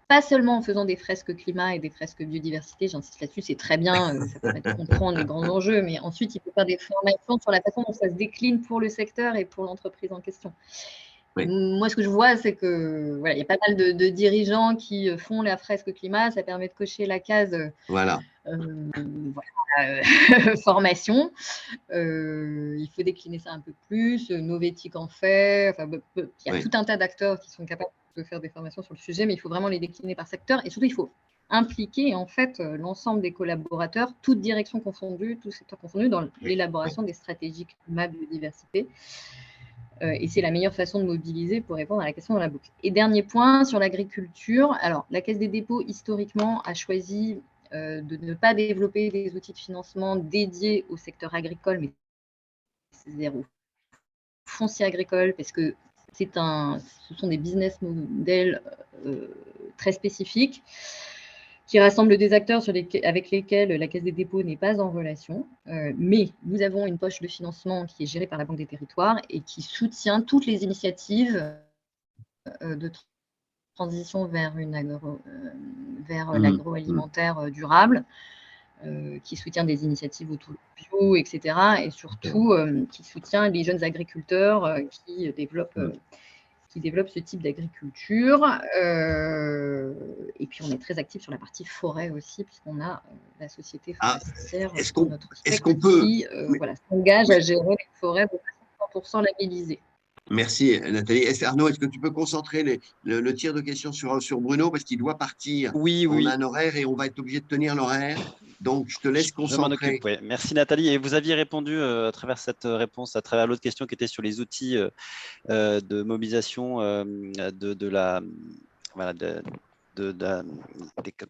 Pas seulement en faisant des fresques climat et des fresques biodiversité, j'insiste là-dessus, c'est très bien, ça permet de comprendre les grands enjeux, mais ensuite, il faut faire des formations sur la façon dont ça se décline pour le secteur et pour l'entreprise en question. Moi, ce que je vois, c'est que il y a pas mal de dirigeants qui font la fresque climat, ça permet de cocher la case formation. Il faut décliner ça un peu plus, Novetic en fait, il y a tout un tas d'acteurs qui sont capables de faire des formations sur le sujet, mais il faut vraiment les décliner par secteur et surtout il faut impliquer en fait l'ensemble des collaborateurs, toutes directions confondues, tous secteurs confondus dans l'élaboration des stratégies climat biodiversité. Et c'est la meilleure façon de mobiliser pour répondre à la question dans la boucle. Et dernier point sur l'agriculture. Alors, la Caisse des dépôts, historiquement, a choisi de ne pas développer des outils de financement dédiés au secteur agricole, mais c'est-à-dire au foncier agricole, parce que ce sont des business models très spécifiques qui rassemblent des acteurs avec lesquels la Caisse des dépôts n'est pas en relation. Mais nous avons une poche de financement qui est gérée par la Banque des territoires et qui soutient toutes les initiatives de transition vers l'agroalimentaire durable, qui soutient des initiatives autour du bio, etc. Et surtout qui soutient les jeunes agriculteurs qui développent ce type d'agriculture. Et puis, on est très actif sur la partie forêt aussi, puisqu'on a la société forestière qui s'engage à gérer les forêts de façon 100% labellisée. Merci Nathalie. Arnaud, est-ce que tu peux concentrer le tir de questions sur Bruno parce qu'il doit partir. Oui, On a oui, un horaire et on va être obligé de tenir l'horaire. Donc, je te laisse je m'en occupe. concentrer. Ouais. Merci Nathalie. Et vous aviez répondu à travers cette réponse, à travers l'autre question qui était sur les outils de mobilisation de la, voilà, des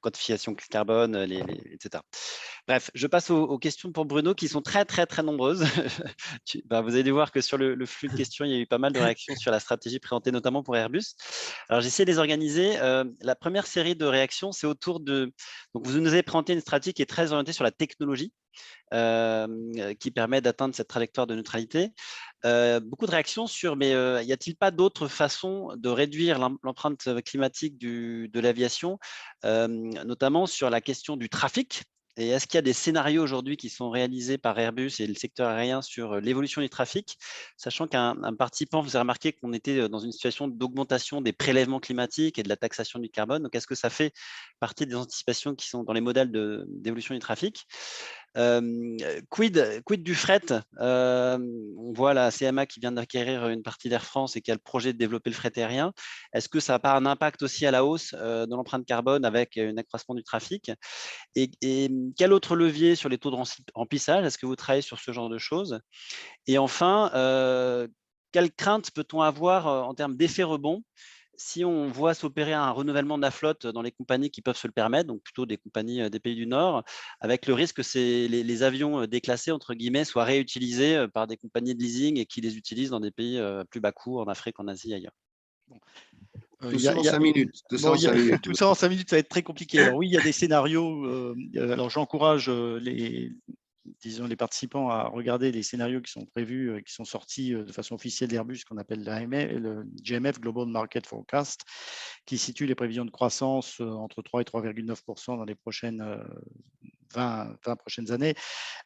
quantifications carbone, etc. Bref, je passe aux questions pour Bruno qui sont très, très, très nombreuses. Vous allez voir que sur le flux de questions, il y a eu pas mal de réactions sur la stratégie présentée notamment pour Airbus. Alors, j'essaie de les organiser. La première série de réactions, c'est autour de… Donc, vous nous avez présenté une stratégie qui est très orientée sur la technologie. Qui permet d'atteindre cette trajectoire de neutralité. Beaucoup de réactions sur, mais y a-t-il pas d'autres façons de réduire l'empreinte climatique de l'aviation, notamment sur la question du trafic? Et est-ce qu'il y a des scénarios aujourd'hui qui sont réalisés par Airbus et le secteur aérien sur l'évolution du trafic, sachant qu'un participant vous a remarqué qu'on était dans une situation d'augmentation des prélèvements climatiques et de la taxation du carbone. Donc, est-ce que ça fait partie des anticipations qui sont dans les modèles d'évolution du trafic? Quid du fret? On voit la CMA qui vient d'acquérir une partie d'Air France et qui a le projet de développer le fret aérien. Est-ce que ça n'a pas un impact aussi à la hausse de l'empreinte carbone avec un accroissement du trafic? Et quel autre levier sur les taux de remplissage? Est-ce que vous travaillez sur ce genre de choses? Et enfin, quelle crainte peut-on avoir en termes d'effet rebond si on voit s'opérer un renouvellement de la flotte dans les compagnies qui peuvent se le permettre, donc plutôt des compagnies des pays du Nord, avec le risque que les avions déclassés, entre guillemets, soient réutilisés par des compagnies de leasing et qui les utilisent dans des pays plus bas coût, en Afrique, en Asie, ailleurs. Tout ça en 5 minutes. Tout ça en 5 minutes. Tout ça en 5 minutes, ça va être très compliqué. Alors oui, il y a des scénarios. Alors j'encourage disons, les participants à regarder les scénarios qui sont prévus, qui sont sortis de façon officielle d'Airbus, qu'on appelle le GMF, Global Market Forecast, qui situe les prévisions de croissance entre 3 et 3,9% dans les prochaines 20 prochaines années.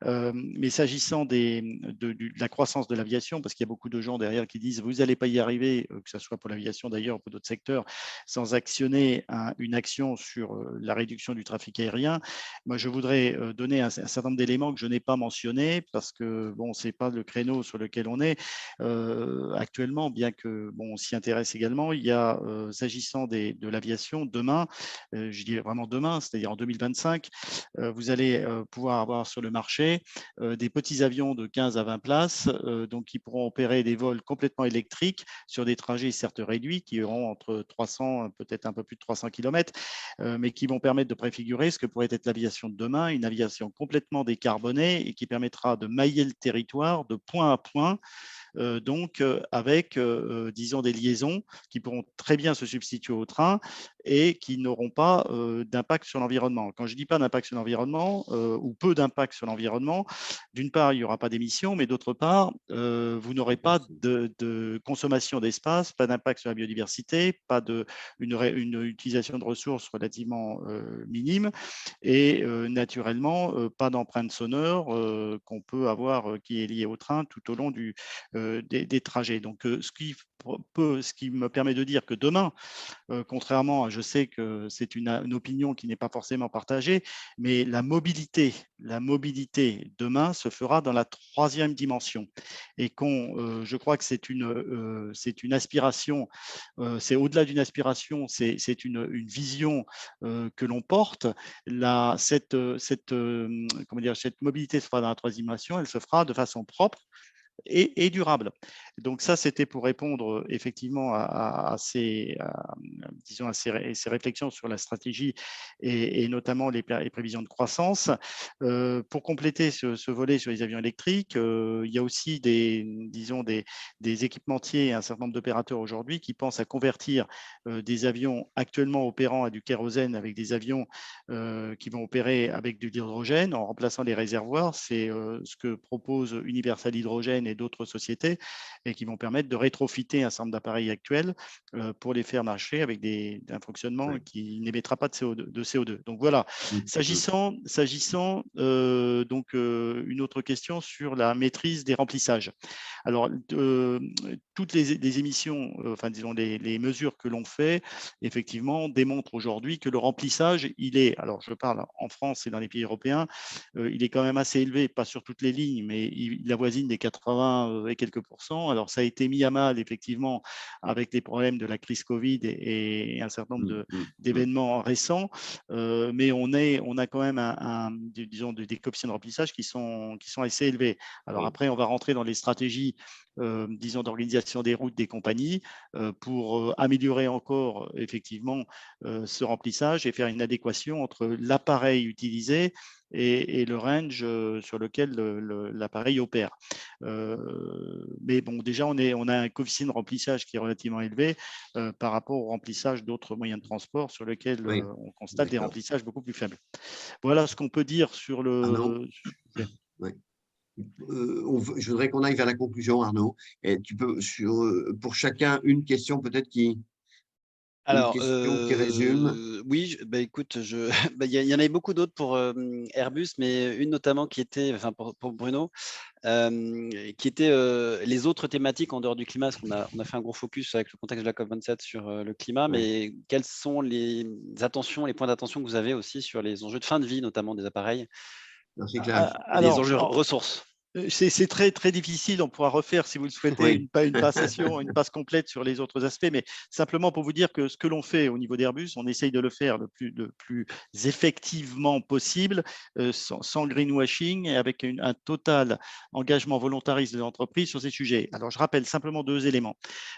Mais s'agissant de la croissance de l'aviation, parce qu'il y a beaucoup de gens derrière qui disent vous n'allez pas y arriver, que ce soit pour l'aviation d'ailleurs ou pour d'autres secteurs, sans actionner une action sur la réduction du trafic aérien. Moi, je voudrais donner un certain nombre d'éléments que je n'ai pas mentionnés parce que bon, c'est pas le créneau sur lequel on est actuellement, bien que bon, on s'y intéresse également. Il y a s'agissant de l'aviation demain, je dis vraiment demain, c'est-à-dire en 2025, vous allez pouvoir avoir sur le marché des petits avions de 15 à 20 places, donc qui pourront opérer des vols complètement électriques sur des trajets certes réduits, qui auront entre 300, peut-être un peu plus de 300 km, mais qui vont permettre de préfigurer ce que pourrait être l'aviation de demain, une aviation complètement décarbonée et qui permettra de mailler le territoire de point à point, donc avec, disons, des liaisons qui pourront très bien se substituer au train et qui n'auront pas d'impact sur l'environnement. Quand je dis pas d'impact sur l'environnement ou peu d'impact sur l'environnement, d'une part, il n'y aura pas d'émissions, mais d'autre part, vous n'aurez pas de consommation d'espace, pas d'impact sur la biodiversité, pas une utilisation de ressources relativement minime et naturellement, pas d'empreinte sonore qu'on peut avoir qui est liée au train tout au long des trajets. Donc, ce qui me permet de dire que demain, contrairement à, je sais que c'est une opinion qui n'est pas forcément partagée, mais la mobilité demain se fera dans la troisième dimension. Et je crois que c'est une aspiration, c'est au-delà d'une aspiration, c'est une vision que l'on porte. Cette mobilité se fera dans la troisième dimension, elle se fera de façon propre et durable. Donc ça, c'était pour répondre effectivement à ces réflexions sur la stratégie et notamment les prévisions de croissance. Pour compléter ce volet sur les avions électriques, il y a aussi des équipementiers, un certain nombre d'opérateurs aujourd'hui qui pensent à convertir des avions actuellement opérant à du kérosène avec des avions qui vont opérer avec de l'hydrogène en remplaçant les réservoirs. C'est ce que propose Universal Hydrogène et d'autres sociétés et qui vont permettre de rétrofiter un certain nombre d'appareils actuels pour les faire marcher avec un fonctionnement qui n'émettra pas de CO2. Donc voilà. S'agissant donc une autre question sur la maîtrise des remplissages. Alors, tout toutes les émissions, enfin disons les mesures que l'on fait, effectivement, démontrent aujourd'hui que le remplissage, il est, alors je parle en France et dans les pays européens, il est quand même assez élevé, pas sur toutes les lignes, mais il avoisine des 80 et quelques %. Alors ça a été mis à mal, effectivement, avec les problèmes de la crise Covid et un certain nombre d'événements récents, mais on a quand même disons, des coefficients de remplissage qui sont assez élevés. Alors après, on va rentrer dans les stratégies, disons, d'organisation des routes des compagnies pour améliorer encore effectivement ce remplissage et faire une adéquation entre l'appareil utilisé et le range sur lequel l'appareil opère. Mais bon, déjà, on a un coefficient de remplissage qui est relativement élevé par rapport au remplissage d'autres moyens de transport sur lesquels on constate des remplissages beaucoup plus faibles. Voilà ce qu'on peut dire sur le… Oui. Je voudrais qu'on aille vers la conclusion, Arnaud. Et tu peux, pour chacun, une question peut-être Alors, résume. oui, bah, écoute, bah, il y en avait beaucoup d'autres pour Airbus, mais une notamment qui était, enfin pour Bruno, qui était les autres thématiques en dehors du climat, parce qu'on a fait un gros focus avec le contexte de la COP27 sur le climat, mais quelles sont les points d'attention que vous avez aussi sur les enjeux de fin de vie, notamment des appareils, les enjeux ressources? C'est très, très difficile. On pourra refaire, si vous le souhaitez, une passe complète sur les autres aspects, mais simplement pour vous dire que ce que l'on fait au niveau d'Airbus, on essaye de le faire le plus effectivement possible, sans greenwashing et avec un total engagement volontariste de l'entreprise sur ces sujets. Alors, je rappelle simplement 2 éléments.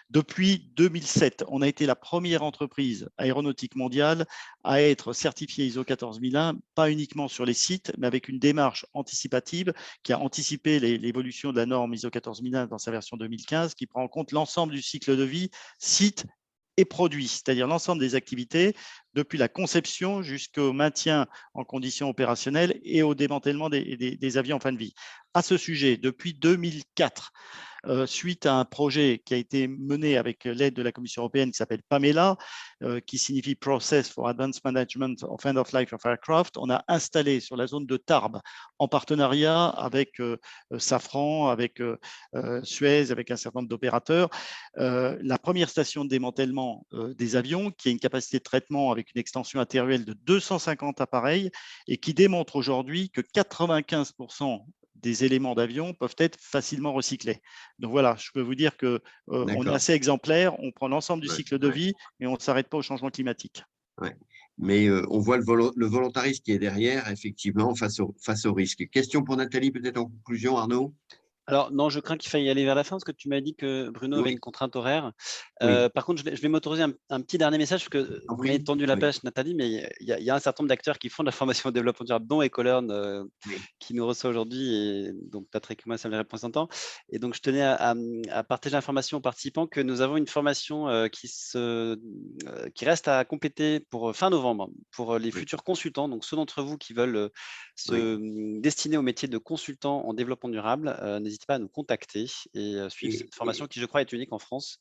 Depuis 2007, on a été la première entreprise aéronautique mondiale à être certifiée ISO 14001, pas uniquement sur les sites, mais avec une démarche anticipative qui a anticipé l'évolution de la norme ISO 14001 dans sa version 2015, qui prend en compte l'ensemble du cycle de vie, site et produit, c'est-à-dire l'ensemble des activités, depuis la conception jusqu'au maintien en conditions opérationnelles et au démantèlement des avions en fin de vie. À ce sujet, depuis 2004, suite à un projet qui a été mené avec l'aide de la Commission européenne qui s'appelle PAMELA, qui signifie Process for Advanced Management of End of Life of Aircraft. On a installé sur la zone de Tarbes, en partenariat avec Safran, avec Suez, avec un certain nombre d'opérateurs, la première station de démantèlement des avions qui a une capacité de traitement avec une extension intérieure de 250 appareils et qui démontre aujourd'hui que 95% des éléments d'avion peuvent être facilement recyclés. Donc voilà, je peux vous dire qu'on est assez exemplaire, on prend l'ensemble du cycle de vie et on ne s'arrête pas au changement climatique. Mais on voit le volontarisme qui est derrière, effectivement, face au risque. Question pour Nathalie, peut-être en conclusion, Arnaud? Alors, non, je crains qu'il faille y aller vers la fin, parce que tu m'as dit que Bruno avait une contrainte horaire. Par contre, je vais m'autoriser un petit dernier message, parce que vous m'avez tendu la pêche, Nathalie, mais il y a un certain nombre d'acteurs qui font de la formation au développement durable, dont Ecolern, qui nous reçoit aujourd'hui, et donc Patrick et moi sommes les représentants. Et donc, je tenais à partager l'information aux participants que nous avons une formation qui reste à compléter pour fin novembre, pour les futurs consultants, donc ceux d'entre vous qui veulent se destiner au métier de consultant en développement durable. N'hésitez pas à nous contacter et suivre cette formation qui, je crois, est unique en France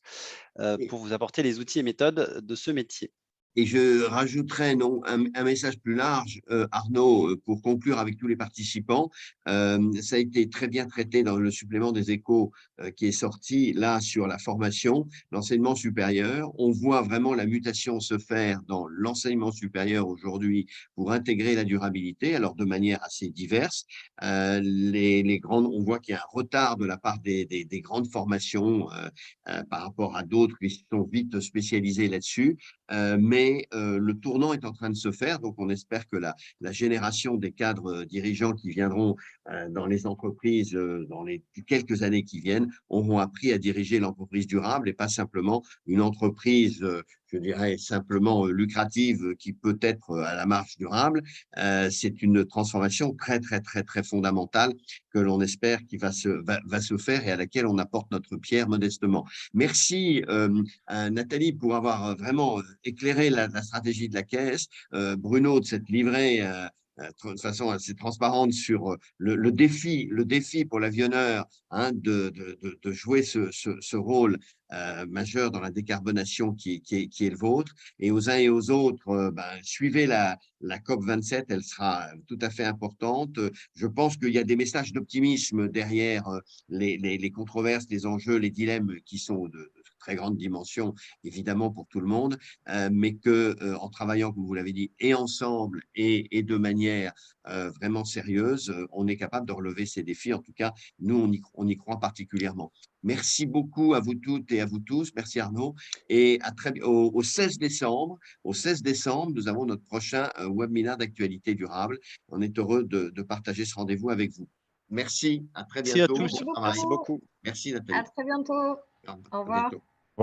pour vous apporter les outils et méthodes de ce métier. Et je rajouterai un message plus large, Arnaud, pour conclure avec tous les participants. Ça a été très bien traité dans le supplément des Échos qui est sorti là sur la formation, l'enseignement supérieur. On voit vraiment la mutation se faire dans l'enseignement supérieur aujourd'hui pour intégrer la durabilité, alors de manière assez diverse. On voit qu'il y a un retard de la part des grandes formations par rapport à d'autres qui sont vite spécialisées là-dessus. Mais le tournant est en train de se faire, donc on espère que la génération des cadres dirigeants qui viendront dans les entreprises dans les quelques années qui viennent auront appris à diriger l'entreprise durable et pas simplement une entreprise, je dirais simplement lucrative qui peut être à la marge durable. C'est une transformation très, très, très, très fondamentale que l'on espère qui va se faire et à laquelle on apporte notre pierre modestement. Merci Nathalie pour avoir vraiment éclairé la stratégie de la Caisse, Bruno de cette livrée de façon assez transparente sur le défi pour l'avionneur, hein, de jouer ce rôle majeur dans la décarbonation qui est le vôtre. Et aux uns et aux autres, suivez la COP27, elle sera tout à fait importante. Je pense qu'il y a des messages d'optimisme derrière les controverses, les enjeux, les dilemmes qui sont de très grande dimension, évidemment, pour tout le monde, mais qu'en travaillant, comme vous l'avez dit, et ensemble et de manière vraiment sérieuse, on est capable de relever ces défis. En tout cas, nous, on y croit particulièrement. Merci beaucoup à vous toutes et à vous tous. Merci Arnaud. Et au 16 décembre. Au 16 décembre, nous avons notre prochain webinaire d'actualité durable. On est heureux de partager ce rendez-vous avec vous. Merci, à très Merci à bientôt. tous. Bon travail. Merci beaucoup. Merci Nathalie. À très bientôt. À Au revoir. bientôt.